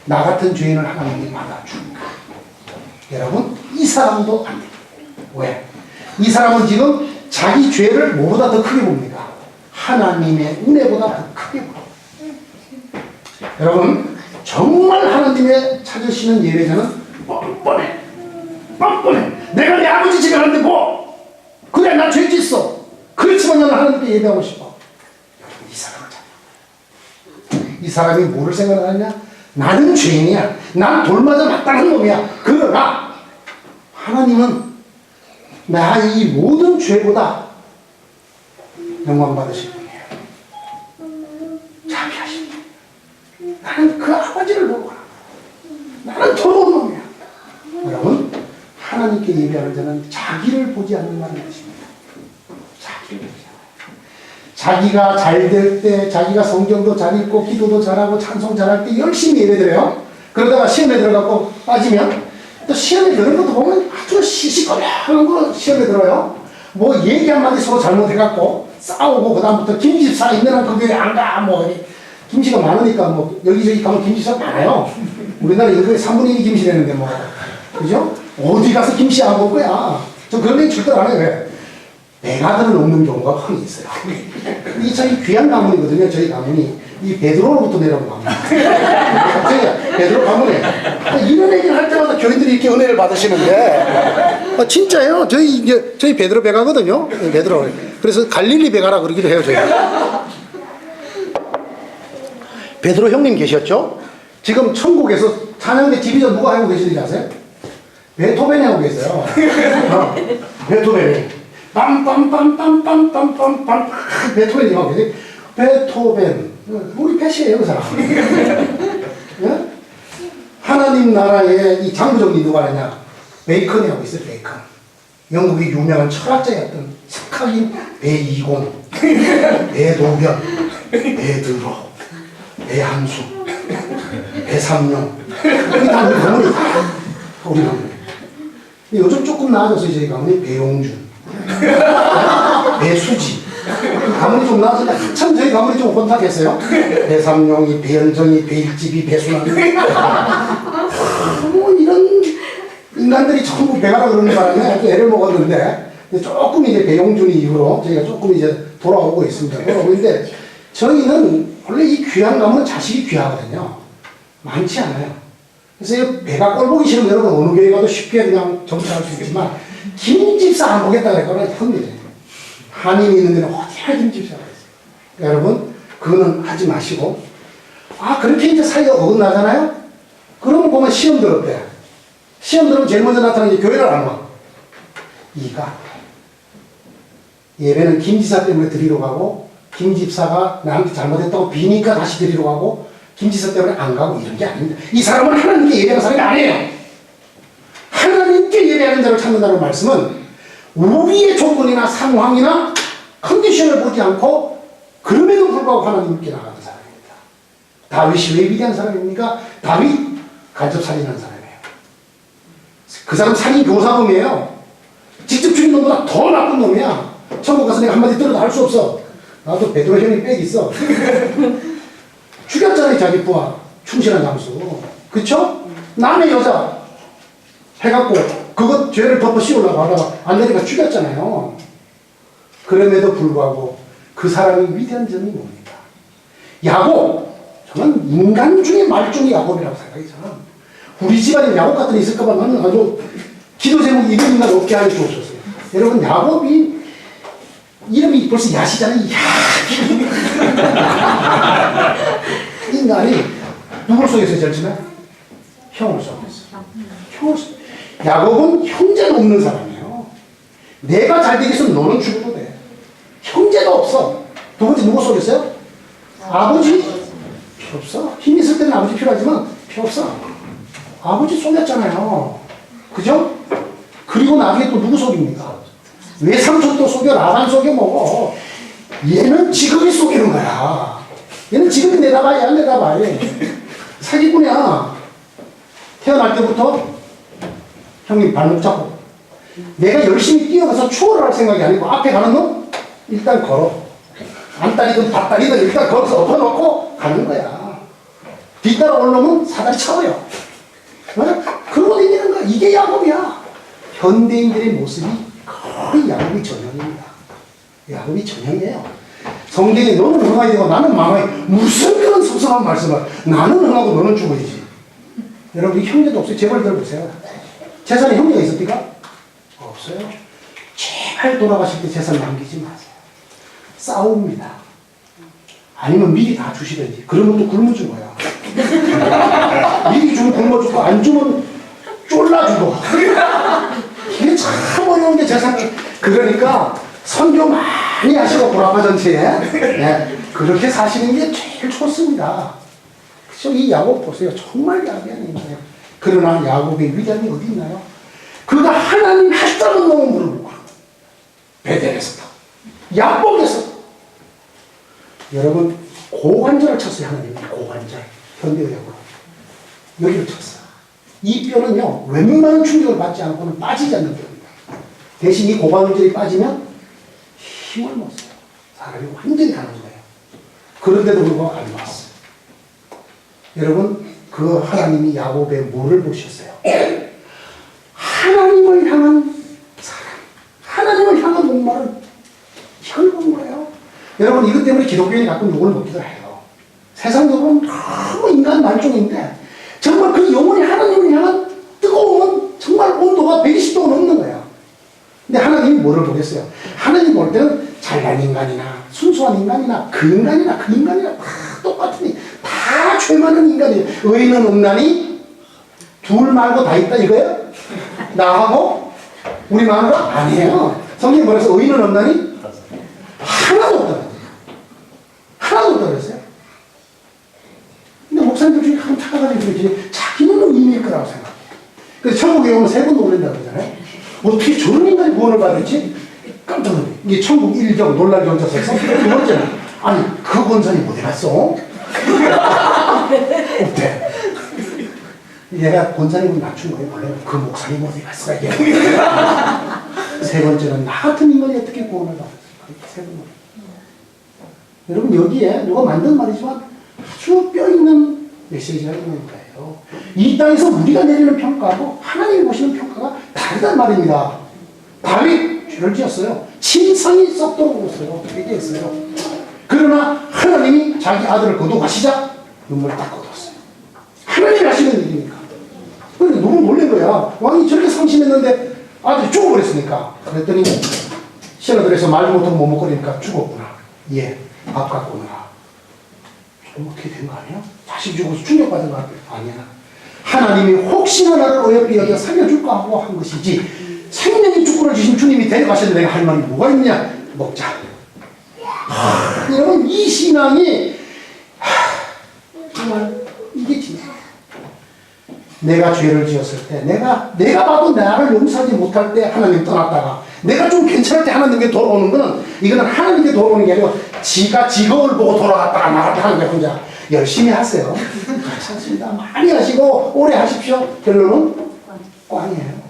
나 같은 죄인을 하나님이 받아줄까? 여러분 이 사람도 안 됩니다. 왜? 이 사람은 지금 자기 죄를 뭐보다 더 크게 봅니다. 하나님의 은혜보다 더 크게 봅니다. 여러분 정말 하나님의 찾으시는 예배자는 뻔뻔해. 뻔뻔해. 내가 내 아버지 집에 갔는데 뭐? 그래 나 죄 짓어. 그렇지만 그렇지만 나는 하나님께 예배하고 싶어. 이 사람을 찾아. 이 사람이 뭐를 생각하느냐? 나는 죄인이야. 난 돌맞아 마땅한 놈이야. 그러나 하나님은 나의 이 모든 죄보다 영광 받으실 분이에요. 자비하신 분. 나는 그 아버지를 보고 나는 더러운 놈이야. 여러분, 하나님께 예배하는 자는 자기를 보지 않는다는 것입니다. 자기를 보지 않아요. 자기가 잘 될 때, 자기가 성경도 잘 읽고 기도도 잘하고 찬송 잘할 때 열심히 예배드려요. 그러다가 시험에 들어가고 빠지면 또 시험에 드는 것도 보면 아주 시시거려한 거 시험에 들어요. 뭐 얘기 한마디 서로 잘못해갖고 싸우고 그 다음부터 김집사 있는 한 그 교회 안 가. 뭐 김씨가 많으니까 뭐 여기저기 가면 김집사 많아요. 우리나라 인구의 3분의 1이 김씨라는데 뭐 그죠? 어디 가서 김씨 안 볼 거야. 저 그런 얘기 절대 안 해요. 왜? 배가들은 없는 경우가 흔히 있어요. 이 저희 귀한 가문이거든요. 저희 가문이 이 베드로로부터 내려온 가문. 갑자기 베드로 가문에 이런 얘기를 할 때마다 교인들이 이렇게 은혜를 받으시는데 진짜예요. 저희 베드로 배가거든요. 베드로. 그래서 갈릴리 배가라 그러기도 해요. 저희. 베드로 형님 계셨죠? 지금 천국에서 찬양대 디비전 누가 하고 계시는지 아세요? 베토벤이 하고 계세요. 베토벤이. 빰빰빰빰빰빰빰빰 베토벤이 하고 계세요. 베토벤. 우리 패시예요, 그 사람. 네? 하나님 나라의 이 장부정리 누가 하냐? 베이컨이 하고 있어요, 베이컨. 영국의 유명한 철학자였던 석학인 배이공, 배도변, 배드로, 배한수, 배삼룡. 여기 다 우리 가문이 우리 가문. 요즘 조금 나아져서 저희 가문이 배용준, 배수지. 가문이 좀 나아졌는데 한참 저희 가문이 좀 혼탁했어요. 배삼룡이, 배현정이, 배일집이, 배순환. 뭐 이런 인간들이 전부 배가라 그러는 바람에 아주 애를 먹었는데 조금 이제 배용준 이후로 저희가 조금 이제 돌아오고 있습니다. 돌아오고 있는데 저희는 원래 이 귀한 가문은 자식이 귀하거든요. 많지 않아요. 그래서 배가 꼴보기 싫으면 여러분 어느 교회 가도 쉽게 그냥 정착할 수 있지만 김집사 안 보겠다 그랬거나 현실이에요. 한인이 있는 데는 어디나 김집사가 있어요. 그러니까 여러분 그거는 하지 마시고 그렇게 이제 사이가 어긋나잖아요. 그러면 보면 시험 들었대. 시험 들으면 제일 먼저 나타나는 게 교회를 안 와. 이가 예배는 김지사 때문에 드리러 가고 김집사가 나한테 잘못했다고 비니까 다시 드리러 가고 김지사 때문에 안 가고 이런 게 아닙니다. 이 사람은 하나님께 예배하는 사람이 아니에요. 하나님께 예배하는 자를 찾는다는 말씀은 우리의 조건이나 상황이나 컨디션을 보지 않고 그럼에도 불구하고 하나님께 나가는 사람입니다. 다윗이 왜 위대한 사람입니까? 다윗 간첩살인한 사람이에요. 그 사람 살인 교사범이에요. 직접 죽인 놈보다 더 나쁜 놈이야. 천국 가서 내가 한마디 들어도 할 수 없어. 나도 베드로 형이 빽 있어. 죽였잖아요, 자기 부하. 충실한 장수. 그쵸? 남의 여자 해갖고 그것 죄를 덮어 씌우려고 하다가 안 되니까 죽였잖아요. 그럼에도 불구하고 그 사람이 위대한 점이 뭡니까? 야곱. 저는 인간 중에 말종이 야곱이라고 생각해요. 저는. 우리 집안에 야곱 같은 애 있을까봐 나는 아주 기도 제목이 이런 인간 없게 하는 게 없었어요. 여러분, 야곱이 이름이 벌써 야시잖아요. 인간이 누굴 속에서 제일 친해? 형을 속였어. 형을 속였어. 야곱은 형제는 없는 사람이에요. 내가 잘 되겠으면 너는 죽어도 돼. 형제도 없어. 두 번째 누구 속였어요? 아버지? 필요 없어. 힘 있을 때는 아버지 필요하지만 필요 없어. 아버지 속였잖아요. 그죠? 그리고 나중에 또 누구 속입니까? 외삼촌 또 속여, 라반 속여 먹어. 얘는 지금이 속이는 거야. 얘는 지금이 내다봐야 안 내다봐야. 사기꾼이야. 태어날 때부터 형님 발목 잡고 내가 열심히 뛰어가서 추월을 할 생각이 아니고 앞에 가는 놈 일단 걸어. 안다리든 밭다리든 일단 걸어서 엎어놓고 가는 거야. 뒤따라 올라오면 사다리 차버려. 그러고 다니는 거야. 이게 야곱이야. 현대인들의 모습이 거의 야곱이 전형입니다. 야곱이 전형이에요. 성경에 너는 흥하게 되고 나는 망하게. 무슨 그런 소소한 말씀을. 나는 흥하고 너는 죽어야지. 여러분, 형제도 없어요. 제발 들어보세요. 재산에 형제가 있습니까? 없어요. 제발 돌아가실 때 재산 남기지 마세요. 싸웁니다. 아니면 미리 다 주시든지. 그러면 또 굶어 죽어요. 미리 주면 굶어 죽고 안 주면 쫄라 죽어. 이게 참 어려운 게 세상에. 그러니까 선교 많이 하시고 보라파 전체에 네, 그렇게 사시는 게 제일 좋습니다. 그죠? 이 야곱 보세요. 정말 야비한 인간이에요. 그러나 야곱의 위대함이 어디 있나요? 그가 하나님 했다는 놈은 물어보고 베델에서도 야복에서도 여러분 고관절을 쳤어요. 하나님이 고관절 현대의학으로 여기를 쳤어요. 이 뼈는요 웬만한 충격을 받지 않고는 빠지지 않는 뼈입니다. 대신 이 고관절이 빠지면 힘을 못 써요. 사람이 완전히 가는 거예요. 그런데도 불구하고 안 왔어요. 여러분 그 하나님이 야곱의 뭐를 보셨어요? 하나님을 향한 사랑, 하나님을 향한 목마른 이걸 본 거예요. 여러분 이것 때문에 기독교인이 가끔 욕을 먹기도 해요. 세상적으로는 너무 인간 만종인데 정말 그 영혼이 하나님을 향한 뜨거움은 정말 온도가 120도가 넘는 거예요. 근데 하나님이 뭐를 보겠어요? 하나님 볼 때는 잘난 인간이나 순수한 인간이나 그 인간이나 다 똑같으니 다 죄 많은 인간이에요. 의인은 없나니 둘 말고 다 있다 이거예요? 나하고 우리 마누라? 아니에요. 성경이 뭐래서 의인은 없나니? 하나도 없다 그랬어요. 하나도 없다 그랬어요. 근데 목사님들 중에 한 착각하는 분이 자기는 의인일 거라고 생각해요. 그래서 천국에 오면 3번 놀란다고 그러잖아요. 어떻게 저런 인간이 구원을 받을지 깜짝 놀래요. 이게 천국 1경 놀라게 얹어서 두 번째는 아니 그 권사님 어디 갔어? 없대. 얘가 권사님을 낮춘 거예요. 원래 그 목사님 어디 갔어? 세 번째는 나 같은 인간이 어떻게 구원을 받았을까? 세 번째. 여러분 여기에 누가 만든 말이지만 아주 뼈있는 메시지가 있는 거예요. 이 땅에서 우리가 내리는 평가하고 하나님이 보시는 평가가 다르단 말입니다. 다윗 죄를 지었어요. 침상이 썩도록 울었어요. 회개했어요. 그러나 하나님이 자기 아들을 거두가시자 눈물을 딱 거뒀어요. 하나님이 하시는 일이니까. 그런데 너무 놀란 거야. 왕이 저렇게 상심했는데 아들이 죽어버렸으니까. 그랬더니 신하들에서 말도 못하고 머뭇거리니까 죽었구나. 예, 밥 갖고 오느라. 좀 어떻게 된 거 아니야? 자식 죽어서 충격받은 거 아니야? 하나님이 혹시나 나를 어여삐 여겨 살려줄까 하고 한 것이지 생명의 축구를 주신 주님이 데려가셨는데 내가 할 말이 뭐가 있냐? 먹자. 여러분 이 신앙이 정말 이게 진짜 내가 죄를 지었을 때 내가 봐도 나를 용서하지 못할 때 하나님 떠났다가 내가 좀 괜찮을 때 하나님께 돌아오는 거는 이거는 하나님께 돌아오는 게 아니고 지가 직업을 보고 돌아갔다가 나갔다 하는 거예요. 혼자 열심히 하세요. 괜찮습니다. 많이 하시고 오래 하십시오. 결론은 꽝이에요.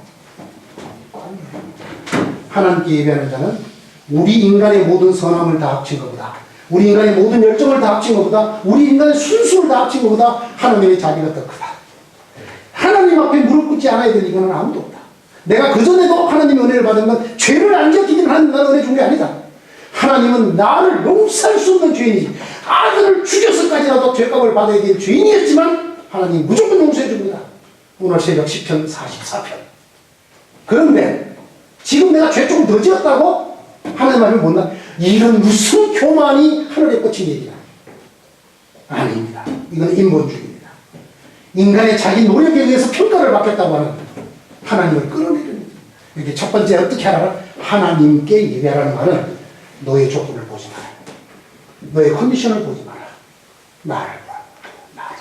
하나님께 예배하는 자는 우리 인간의 모든 선함을 다 합친 것보다 우리 인간의 모든 열정을 다 합친 것보다 우리 인간의 순수를 다 합친 것보다 하나님의 자비가 더 크다. 하나님 앞에 무릎 꿇지 않아야 될 이거는 아무도 없다. 내가 그전에도 하나님의 은혜를 받은 건 죄를 안 지었기 때문에 하나님 나를 은혜 준 게 아니다. 하나님은 나를 용서할 수 없는 죄인이지 아들을 죽여서까지라도 죄값을 받아야 될 죄인이었지만 하나님 무조건 용서해 줍니다. 오늘 새벽 10편 44편. 그런데 지금 내가 죄 조금 더 지었다고 하나님 앞에 못나 이런 무슨 교만이 하늘에 꽂힌 얘기야. 아닙니다. 이건 인본주의입니다. 인간의 자기 노력에 의해서 평가를 받겠다고 하는 하나님을 끌어내리는 이렇게 첫 번째 어떻게 하라? 하나님께 예배하라는 말은 너의 조건을 보지 마라. 너의 컨디션을 보지 마라. 나를 봐. 나를.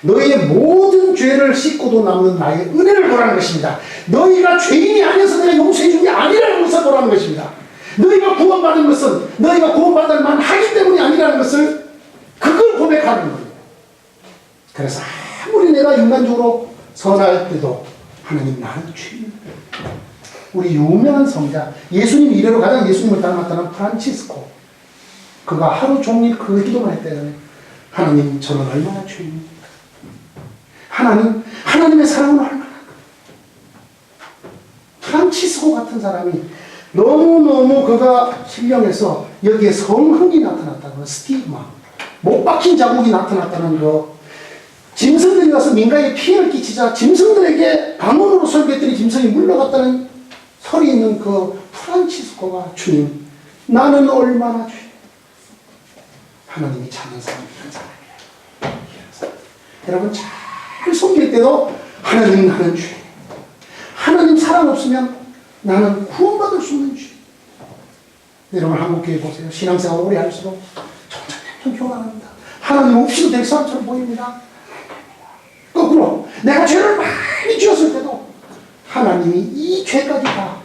너의 모든 죄를 씻고도 남는 나의 은혜를 보라는 것입니다. 너희가 죄인이 아니어서 내가 용서해 준 게 아니라는 것을 보라는 것입니다. 너희가 구원받은 것은 너희가 구원받을 만하기 때문이 아니라는 것을 그걸 고백하는 거예요. 그래서 아무리 내가 인간적으로 선할 때도 하나님 나는 죄인입니다. 우리 유명한 성자 예수님 이래로 가장 예수님을 닮았다는 프란치스코 그가 하루 종일 그 기도만 했대요. 하나님 저는 얼마나 죄인입니까? 하나님의 사랑은 얼마나 프란치스코 같은 사람이 너무너무 그가 신령해서 여기에 성흥이 나타났다는 스티그마 못 박힌 자국이 나타났다는 거 짐승들이 와서 민가에 피해를 끼치자 짐승들에게 방언으로 설교했더니 짐승이 물러갔다는 설이 있는 그 프란치스코가 주님 나는 얼마나 죄 하나님이 찾는 사람이 이런 사람이에요. 이런 사람. 여러분 잘 섬길 때도 하나님 나는 죄. 하나님 사랑 없으면 나는 구원받을 수 없는 죄. 여러분 한국교회 보세요. 신앙생활 오래 할수록 점점 교만합니다. 하나님 없이도 될 사람처럼 보입니다. 거꾸로 내가 죄를 많이 지었을 때도 하나님이 이 죄까지 다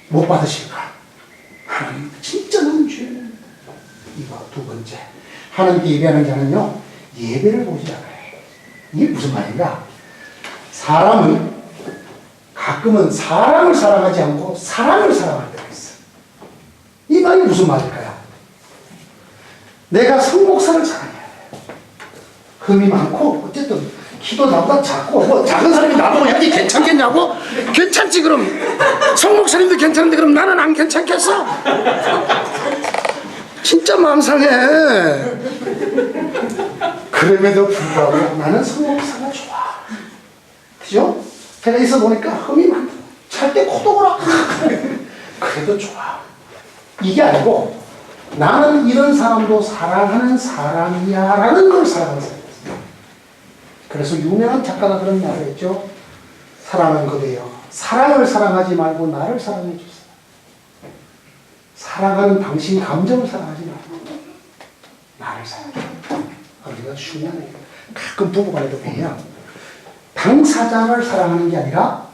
못 받으실까? 하나님 진짜 나는 죄. 이거 두 번째. 하나님께 예배하는 자는요 예배를 보지 않아요. 이게 무슨 말인가? 사람은 가끔은 사람을 사랑하지 않고 사랑을 사랑할 때가 있어. 이 말이 무슨 말일까요? 내가 성목사를 사랑해야 돼. 흠이 많고 어쨌든 키도 나보다 작고 뭐 작은 사람이 나보고 여기 괜찮겠냐고? 괜찮지 그럼. 성목사님도 괜찮은데 그럼 나는 안 괜찮겠어? 진짜 마음 상해. 그럼에도 불구하고 나는 성목사가 좋아. 그죠? 제가 있어 보니까 흠이 많다. 잘 때 코독을 그래도 좋아. 이게 아니고 나는 이런 사람도 사랑하는 사람이야 라는 걸 사랑하는 사람이었어요. 그래서 유명한 작가가 그런 말을 했죠. 사랑은 그대여 사랑을 사랑하지 말고 나를 사랑해 주세요. 사랑하는 당신 감정을 사랑하지 말고 나를 사랑해 주세요. 우리가 중요한 얘기예요. 가끔 부부간에도 보면 당사자를 사랑하는 게 아니라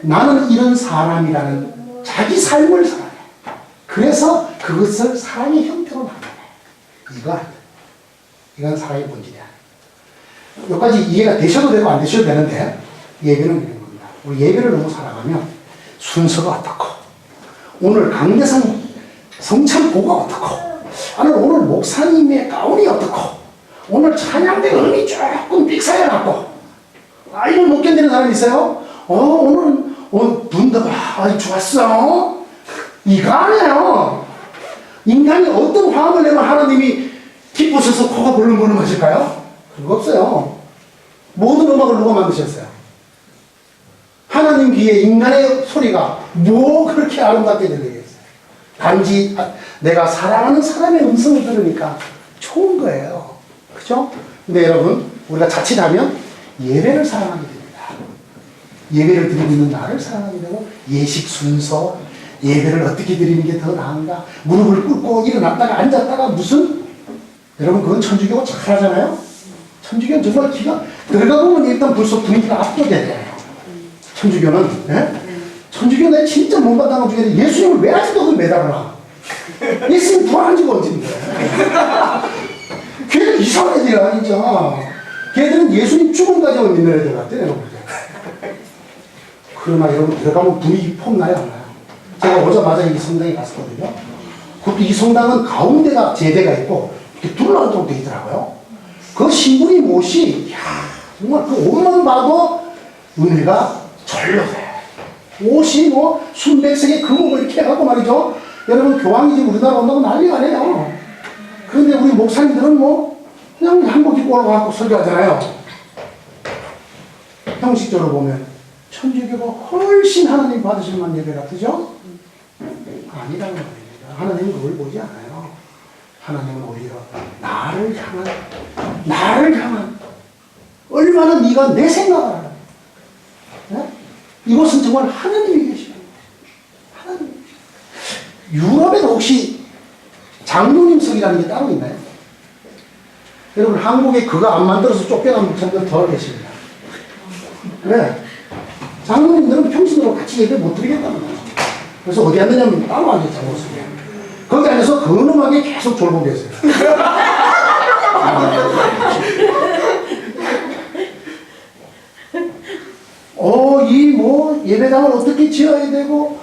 나는 이런 사람이라는 자기 삶을 사랑해. 그래서 그것을 사랑의 형태로 나타내. 이건 사랑의 본질이야. 여기까지 이해가 되셔도 되고 안 되셔도 되는데 예배는 이런 겁니다. 우리 예배를 너무 사랑하면 순서가 어떻고 오늘 강대상 성찬보가 어떻고 오늘 목사님의 가운이 어떻고 오늘 찬양대 음이 조금 삑사여갖고 이걸 못 견디는 사람이 있어요? 오늘은 분위기가 아주 좋았어. 이거 아니에요. 인간이 어떤 화음을 내면 하나님이 기쁘셔서 코가 벌렁벌렁하실까요? 그거 없어요. 모든 음악을 누가 만드셨어요? 하나님 귀에 인간의 소리가 뭐 그렇게 아름답게 들리겠어요? 단지 내가 사랑하는 사람의 음성을 들으니까 좋은 거예요. 그죠? 근데 여러분 우리가 자칫하면 예배를 사랑하게 됩니다. 예배를 드리고 있는 나를 사랑하게 되고 예식 순서 예배를 어떻게 드리는 게 더 나은가? 무릎을 꿇고 일어났다가 앉았다가 무슨 여러분 그건 천주교가 잘하잖아요. 천주교는 정말 기가 들어가 보면 일단 벌써 분위기가 압도돼요. 천주교는 천주교는 내가 진짜 못마땅한 중에 예수님을 왜 아직도 그 매달아나? 예수님 부활한 지가 언제인데? 걔들 이상한 애들이야 진짜. 걔들은 예수님 죽음까지 믿는 애들 같아 내가 볼 때. 그러나 여러분 들어가면 분위기 폼나요 안 나요? 제가 오자마자 이 성당에 갔었거든요. 그것도 이 성당은 가운데가 제대가 있고 이렇게 둘러앉도록 되어 있더라고요. 그 신부님 옷이 정말 그 옷만 봐도 은혜가 절로 돼. 옷이 뭐 순백색의 금옥을 이렇게 해갖고 말이죠. 여러분 교황이 지금 우리나라 온다고 난리가 아니에요. 그런데 우리 목사님들은 뭐 그냥 한복 입고 올라가고 설교하잖아요. 형식적으로 보면 천주교가 훨씬 하나님 받으실 만한 예배 같으죠? 아니라는 겁니다. 하나님은 그걸 보지 않아요. 하나님은 오히려 나를 향한 얼마나 네가 내 생각을 하는 네? 이곳은 정말 하나님이 계시는 하나님이 계시는 유럽에도 혹시 장로님석이라는 게 따로 있나요? 여러분 한국에 그거 안 만들어서 쫓겨난 목사님들 더 계십니다. 네. 장로님들은 평신으로 같이 예배 못 드리겠다는 거예요. 그래서 어디 앉느냐면 따로 앉았다고 했어요. 거기 앉아서 근엄하게 계속 졸고 계세요. 이 뭐 예배당을 어떻게 지어야 되고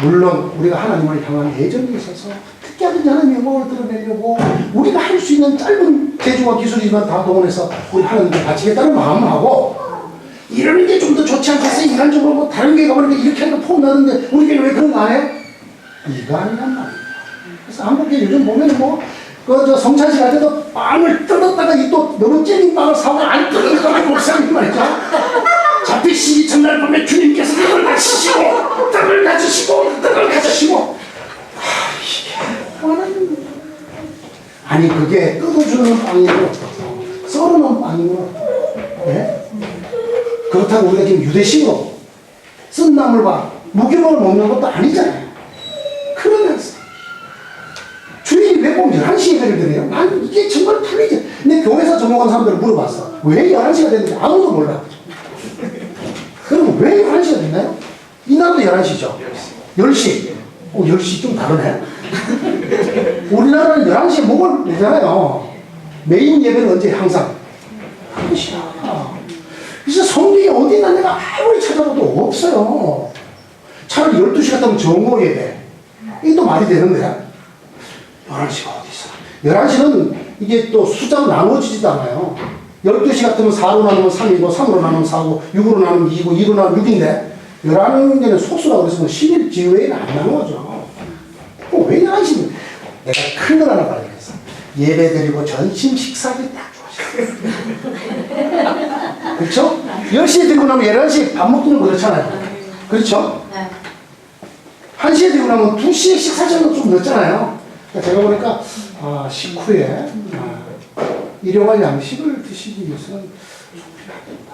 물론 우리가 하나님을 향한 애정이 있어서 특히 하든지 하나님의 영광을 드러내려고 우리가 할 수 있는 짧은 재주와 기술이지만 다 동원해서 우리 하나님께 바치겠다는 마음하고 이러는 게 좀 더 좋지 않겠어? 인간적으로 뭐 다른 교회 가보니까 이렇게 하는 거 폼 나는데 우리 교회는 왜 그런 거 안 해? 이거 아니란 말이에요. 그래서 한국교회 요즘 보면 뭐 저 성찬식 할 때도 빵을 뜯었다가 이 또 너무 찔린 빵을 사고 안 뜯었다가 목사님 말이죠. 잡히시기 전날 밤에 주님께서 떡을 가지시고 떡을 가지시고 떡을 가지시고 이게 하나님 아니 그게 뜯어주는 빵이고 썰어놓은 빵이고 예? 그렇다고 우리가 지금 유대식으로 쓴 나물과 무교먹을 먹는 것도 아니잖아요. 그러면서 주일이 몇 번째 11시에 예배를 드려요? 난 이게 정말 풀리지. 근데 교회에서 전공한 사람들을 물어봤어. 왜 11시가 됐는지 아무도 몰라. 그럼 왜 11시가 됐나요? 이 나라도 11시죠? 10시. 10시 좀 다르네. 우리나라는 11시에 목을 내잖아요. 메인 예배는 언제? 항상 1시야. 그래서 성경이 어디 있나 내가 아무리 찾아봐도 없어요. 차라리 12시 같으면 정오 예배. 이게 또 말이 되는데 11시가 어디 있어? 11시는 이게 또 숫자로 나눠지지도 않아요. 12시 같으면 4로 나누면 3이고 3으로 나누면 4고 6으로 나누면 2고 2로 나누면 6인데 11개는 속수라고 해서 11 지외에는 안 나누어져. 왜 11시는? 내가 큰 걸 하나 발견했어. 예배 드리고 전심 식사하기 딱 좋아하시네. 그렇죠? 10시에 드리고 나면 11시에 밥 먹기는 그렇잖아요. 그렇죠? 1시에 드리고 나면 2시에 식사 시간도 좀 늦잖아요. 그러니까 제가 보니까 식후에 일용할 양식을 드시기 위해서는 좀 필요하겠다.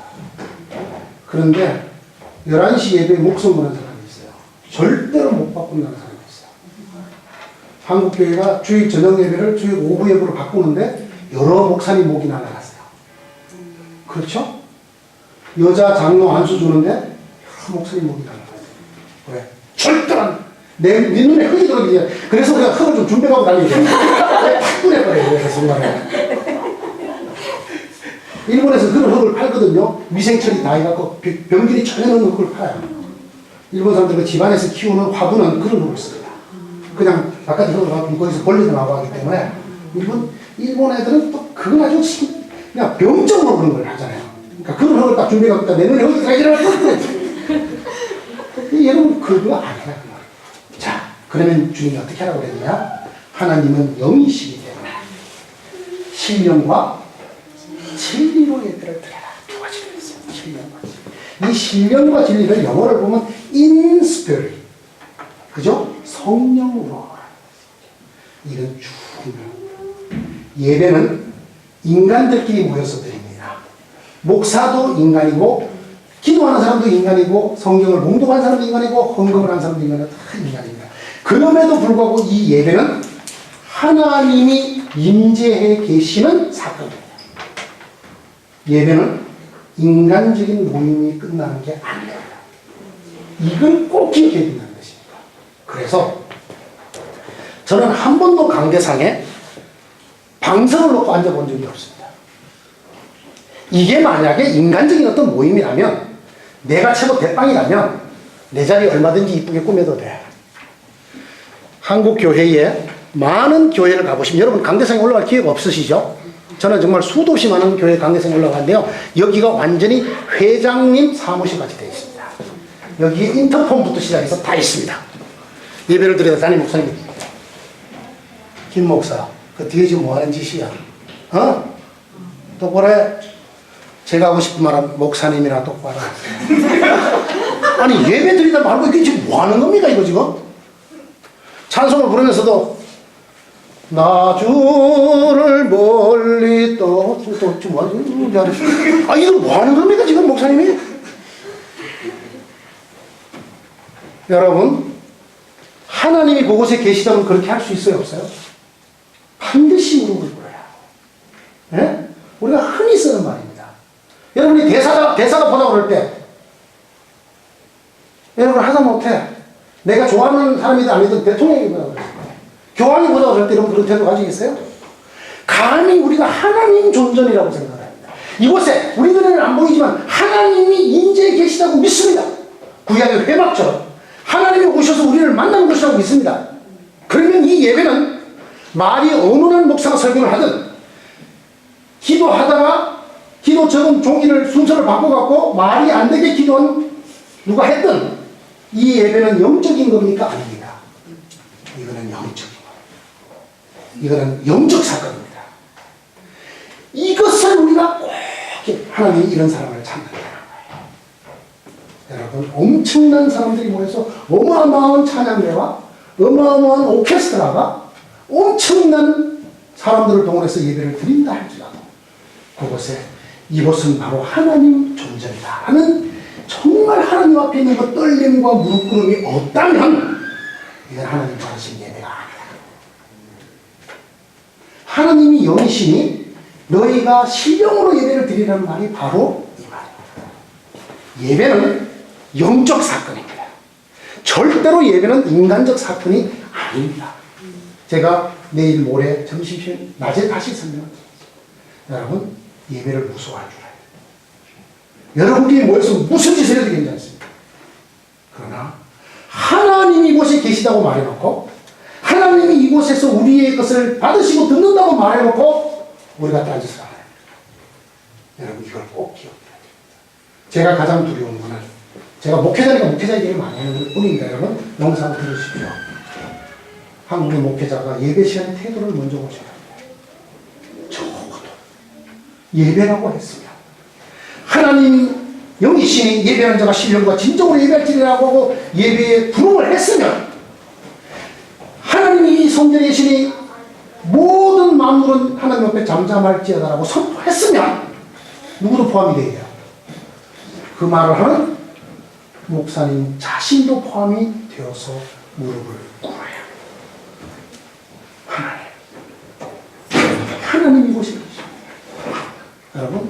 그런데 11시 예배에 목숨 거는 사람이 있어요. 절대로 못 바꾼다는 사람이 있어요. 한국교회가 주일 저녁 예배를 주일 오후 예배로 바꾸는데 여러 목사님 목이 날아갔어요. 그렇죠? 여자 장로 안수 주는데 여러 목사님 목이 날아갔어요. 왜? 절대로 안 내 눈에 흙이 들어오기 전에. 그래서 우리가 흙을 좀 준비하고 다니게 돼요. 탁 뿌려버려요. 그래서 순간에. 일본에서 그런 흙을 팔거든요. 위생처리 다 해갖고 병균이 전혀 없는 흙을 팔아요. 일본 사람들은 집안에서 키우는 화분은 그런 흙을 씁니다. 그냥 바깥에 흙을 갖고 거기서 벌레도 나오고 하기 때문에 일본 애들은 또 그건 아주 그냥 병적으로 그런 걸 하잖아요. 그러니까 그런 흙을 딱 준비해갖고 내 눈에 흙이 다 일어나고 여러분 그거 아니야. 자, 그러면 주님이 어떻게 하라고 그랬냐? 하나님은 영이시기 때문에 신령과 진리로 예배를 드려라. 두 가지를 했어요. 신령과 진리. 이 신령과 진리를 영어를 보면 in spirit. 그죠? 성령으로. 이건 중요해요. 예배는 인간들끼리 모여서 드립니다. 목사도 인간이고 기도하는 사람도 인간이고 성경을 봉독한 사람도 인간이고 헌금을 한 사람도 인간이고 다 인간입니다. 그럼에도 불구하고 이 예배는 하나님이 임재해 계시는 사건입니다. 예배는 인간적인 모임이 끝나는 게 아니에요. 이걸 꼭 기억해야 된다는 것입니다. 그래서 저는 한 번도 강대상에 방석을 놓고 앉아본 적이 없습니다. 이게 만약에 인간적인 어떤 모임이라면 내가 최고 대빵이라면 내 자리 얼마든지 이쁘게 꾸며도 돼. 한국 교회에 많은 교회를 가보시면 여러분 강대상에 올라갈 기회가 없으시죠? 저는 정말 수도 없이 많은 교회 강대상에 올라갔는데요. 여기가 완전히 회장님 사무실같이 되어 있습니다. 여기에 인터폰부터 시작해서 다 있습니다. 예배를 드려야 담임 목사님. 김 목사, 그 뒤에 지금 뭐 하는 짓이야? 어? 똑바로 해. 제가 하고 싶은 말은 목사님이나 똑바로 아니 예배 드리다 말고 이게 지금 뭐 하는 겁니까 이거 지금? 찬송을 부르면서도 나 주를 멀리 또 지금 뭐 하는 거야? 아 이거 뭐 하는 겁니까 지금 목사님이? 여러분 하나님이 그곳에 계시다면 그렇게 할 수 있어요 없어요? 반드시 무릎을 꿇어야 예? 우리가 흔히 쓰는 말입니다. 여러분이 대사가 보자고 그럴 때 여러분 하다못해 내가 좋아하는 사람이든 아니든 대통령이 보자고 그랬을 때 교황이 보자고 그럴 때 여러분 그런 태도 가지겠어요? 감히 우리가 하나님 존전이라고 생각합니다. 이곳에 우리들에는 안 보이지만 하나님이 인재에 계시다고 믿습니다. 구약의 회막처럼 하나님이 오셔서 우리를 만나는 것이라고 믿습니다. 그러면 이 예배는 말이 어느 목사가 설교를 하든 기도하다가 기도 적은 종이를 순서를 바꿔갖고 말이 안 되게 기도한 누가 했든 이 예배는 영적인 겁니까? 아닙니다. 이거는 영적인 겁니다. 이거는 영적 사건입니다. 이것을 우리가 꼭 하나님이 이런 사람을 찾는다는 거예요. 여러분 엄청난 사람들이 모여서 어마어마한 찬양대와 어마어마한 오케스트라가 엄청난 사람들을 동원해서 예배를 드린다 할지라도 그곳에 이곳은 바로 하나님 존전이다 하는 정말 하나님 앞에 있는 그 떨림과 무릎 꿇음이 없다면 이건 하나님 받으신 예배가 아니다. 하나님이 영이시니 너희가 신령으로 예배를 드리라는 말이 바로 이 말입니다. 예배는 영적 사건입니다. 절대로 예배는 인간적 사건이 아닙니다. 제가 내일 모레 점심시간 낮에 다시 설명드리겠습니다. 여러분 예배를 무서워할 줄 알아요. 여러분들이 모여서 무슨 짓을 해도 괜찮습니다. 그러나 하나님이 이곳에 계시다고 말해놓고 하나님이 이곳에서 우리의 것을 받으시고 듣는다고 말해놓고 우리가 딴짓을 안 해요. 여러분 이걸 꼭 기억해야 됩니다. 제가 가장 두려운 것은 제가 목회자니까 목회자 얘기를 많이 하는 뿐입니다. 여러분 영상 들으십시오. 한국의 목회자가 예배 시간에 태도를 먼저 보셔야 합니다. 적어도 예배라고 했으면 하나님 영이시니 예배하는 자가 신령과 진정으로 예배할지라고 하고 예배에 부름을 했으면 하나님이 이 성전에 계시니 모든 만물은 하나님 앞에 잠잠할지어다라고 선포했으면 누구도 포함이 되어야 그 말을 하는 목사님 자신도 포함이 되어서 무릎을 꿇어야 하나님 이곳에 계십니다. 여러분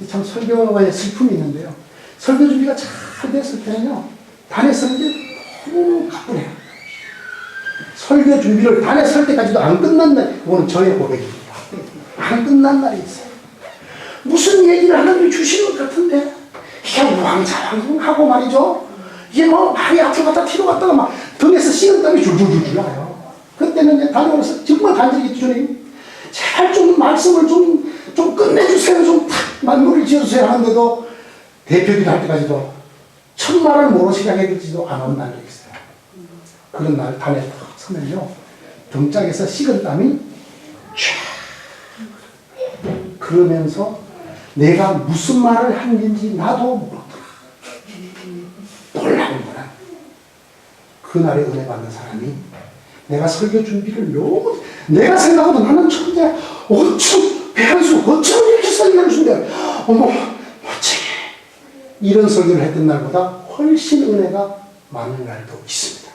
참 설교의 슬픔이 있는데요. 설교 준비가 잘 됐을 때는요. 단에 서는 게 너무 가뿐해요. 설교 준비를 단에 설 때까지도 안 끝난 날, 그거는 저의 고백입니다. 안 끝난 날이 있어요. 무슨 얘기를 하나님이 주시는 것 같은데 이게 우왕좌왕하고 말이죠. 이게 뭐 말이 앞으로 갔다 뒤로 갔다가 막 등에서 식은땀이 줄줄줄 나요. 그때는 이제 다녀오면서 정말 간절히 주님 제발 좀 말씀을 좀 끝내주세요. 좀 탁 만물을 지어주세요 하는데도 대표기도 할 때까지도 첫 말을 모르시게 하겠지도 않은 날이 있어요. 그런 날 단에 탁 서면요. 등짝에서 식은땀이 쫙 그러면서 내가 무슨 말을 한 건지 나도 모르더라. 놀라운 거는 그날에 은혜 받는 사람이 내가 설교 준비를 너무 내가 생각하던 나는 천재 어쩜 배한수 어쩜 이렇게 설교를 준대 어머 멋지게 이런 설교를 했던 날보다 훨씬 은혜가 많은 날도 있습니다.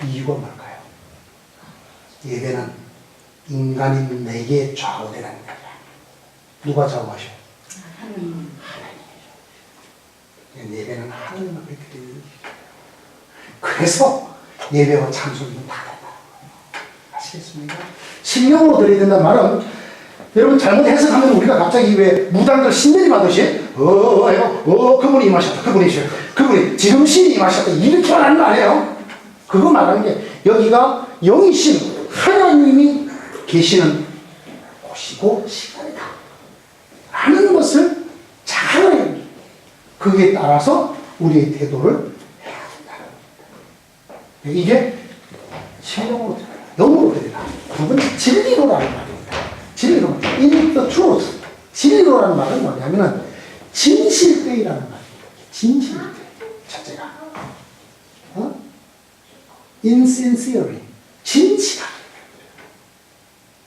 이유가 뭘까요? 예배는 인간인 내게 좌우되는 거야. 누가 좌우하셔? 하나님이죠. 예배는 하나님 앞에 드리는 그래서 예배와 찬송은 다 된다. 아시겠습니까? 신령으로 드려야 된다는 말은 여러분 잘못 해석하면 우리가 갑자기 왜 무당들 신내림 하듯이 그분이 임하셨다. 그분이 지금 신이 임하셨다. 이렇게 말하는 거 아니에요. 그거 말하는 게 여기가 영이신 하나님이 계시는 곳이고 시간이다. 라는 것을 잘 알아야 합니다. 그에 따라서 우리의 태도를 해야 한다. 이게 신령으로 드려라. 영으로 드려라. 두 번째 진리로라는 말입니다. 진리로, in the truth. 진리로라는 말은 뭐냐면은 진실되이라는 말입니다. 진실되. 첫째가 insincerely. 진실하게.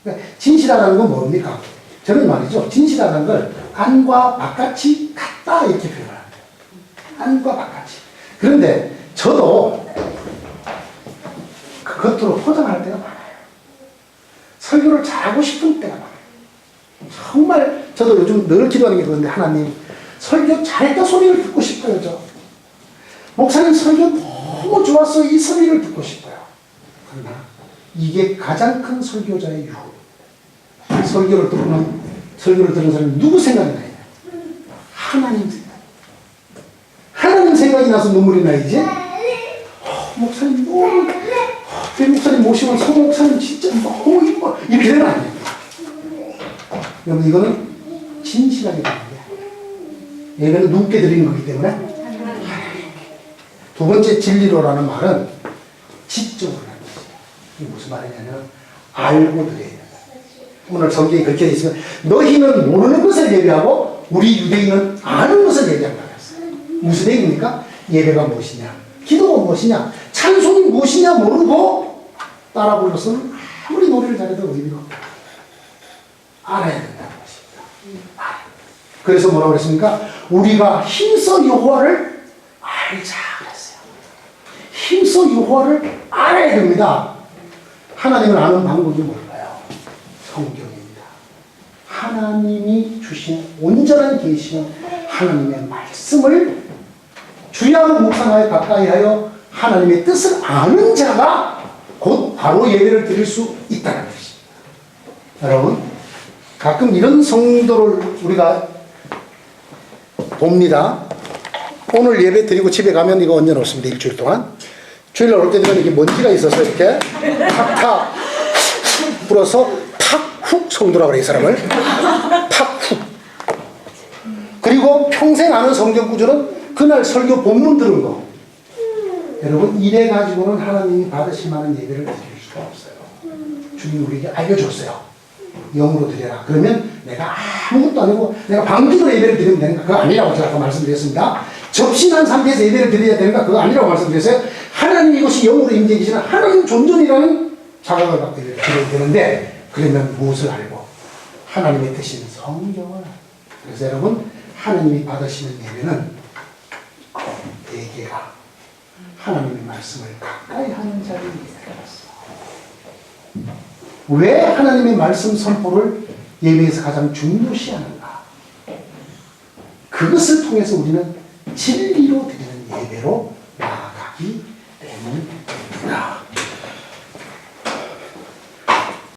그러니까 진실하다는 건 뭡니까? 저는 말이죠. 진실하다는 걸 안과 바깥이 같다 이렇게 표현합니다. 안과 바깥이. 그런데 저도 그 겉으로 포장할 때가 많아요. 설교를 잘하고 싶은 때가 많아요. 정말 저도 요즘 늘 기도하는 게 그런데 하나님 설교 잘했다 소리를 듣고 싶어요. 저 목사님 설교 너무 좋았어 이 소리를 듣고 싶어요. 그러나 이게 가장 큰 설교자의 유혹. 설교를 듣는 사람이 누구 생각이 나요? 하나님 생각. 하나님 생각이 나서 눈물이 나이지. 목사님 너무 내 목사님 모시면 성 목사님 진짜 너무 이뻐 이렇게 되면 안 됩니다. 여러분 이거는 진실하게 되는 거예요. 예배는 누구께 드리는 거기 때문에. 두 번째 진리로라는 말은 지적으로 하는 거예요. 이게 무슨 말이냐면 알고 드려야 된다. 오늘 성경이 그렇게 되어 있으면 너희는 모르는 것을 예배하고 우리 유대인은 아는 것을 예배한다. 무슨 얘기입니까? 예배가 무엇이냐, 기도가 무엇이냐, 찬송이 무엇이냐 모르고 따라 불러서는 아무리 노래를 잘해도 의미가 없다. 알아야 된다는 것입니다. 그래서 뭐라고 그랬습니까? 우리가 힘써 여호와를 알자 그랬어요. 힘써 여호와를 알아야 됩니다. 하나님을 아는 방법이 뭘까요? 성경입니다. 하나님이 주신 온전한 계시는 하나님의 말씀을 주야로 묵상하여 가까이 하여 하나님의 뜻을 아는 자가 곧 바로 예배를 드릴 수 있다는 것입니다. 여러분, 가끔 이런 성도를 우리가 봅니다. 오늘 예배 드리고 집에 가면 이거 얹어놓습니다. 일주일 동안. 주일날 올 때 되면 이게 먼지가 있어서 이렇게 탁탁 불어서 탁훅 성도라고 그래, 이 사람을. 탁훅. 그리고 평생 아는 성경 구절은 그날 설교 본문 들은 거. 여러분, 이래 가지고는 하나님이 받으실 만한 예배를 드릴 수가 없어요. 주님 우리에게 알려줬어요. 영으로 드려라. 그러면 내가 아무것도 아니고 내가 방주로 예배를 드리면 되는가? 그거 아니라고 제가 아까 말씀드렸습니다. 접신한 상태에서 예배를 드려야 되는가? 그거 아니라고 말씀드렸어요. 하나님 이것이 영으로 임재해 계시는 하나님 존존이라는 자각을 갖고 예배를 드려야 되는데, 그러면 무엇을 알고? 하나님의 뜻인 성경을. 그래서 여러분, 하나님이 받으시는 예배는 대개가 하나님의 말씀을 가까이 하는 자를 예배하였어. 왜 하나님의 말씀 선포를 예배에서 가장 중요시하는가? 그것을 통해서 우리는 진리로 드리는 예배로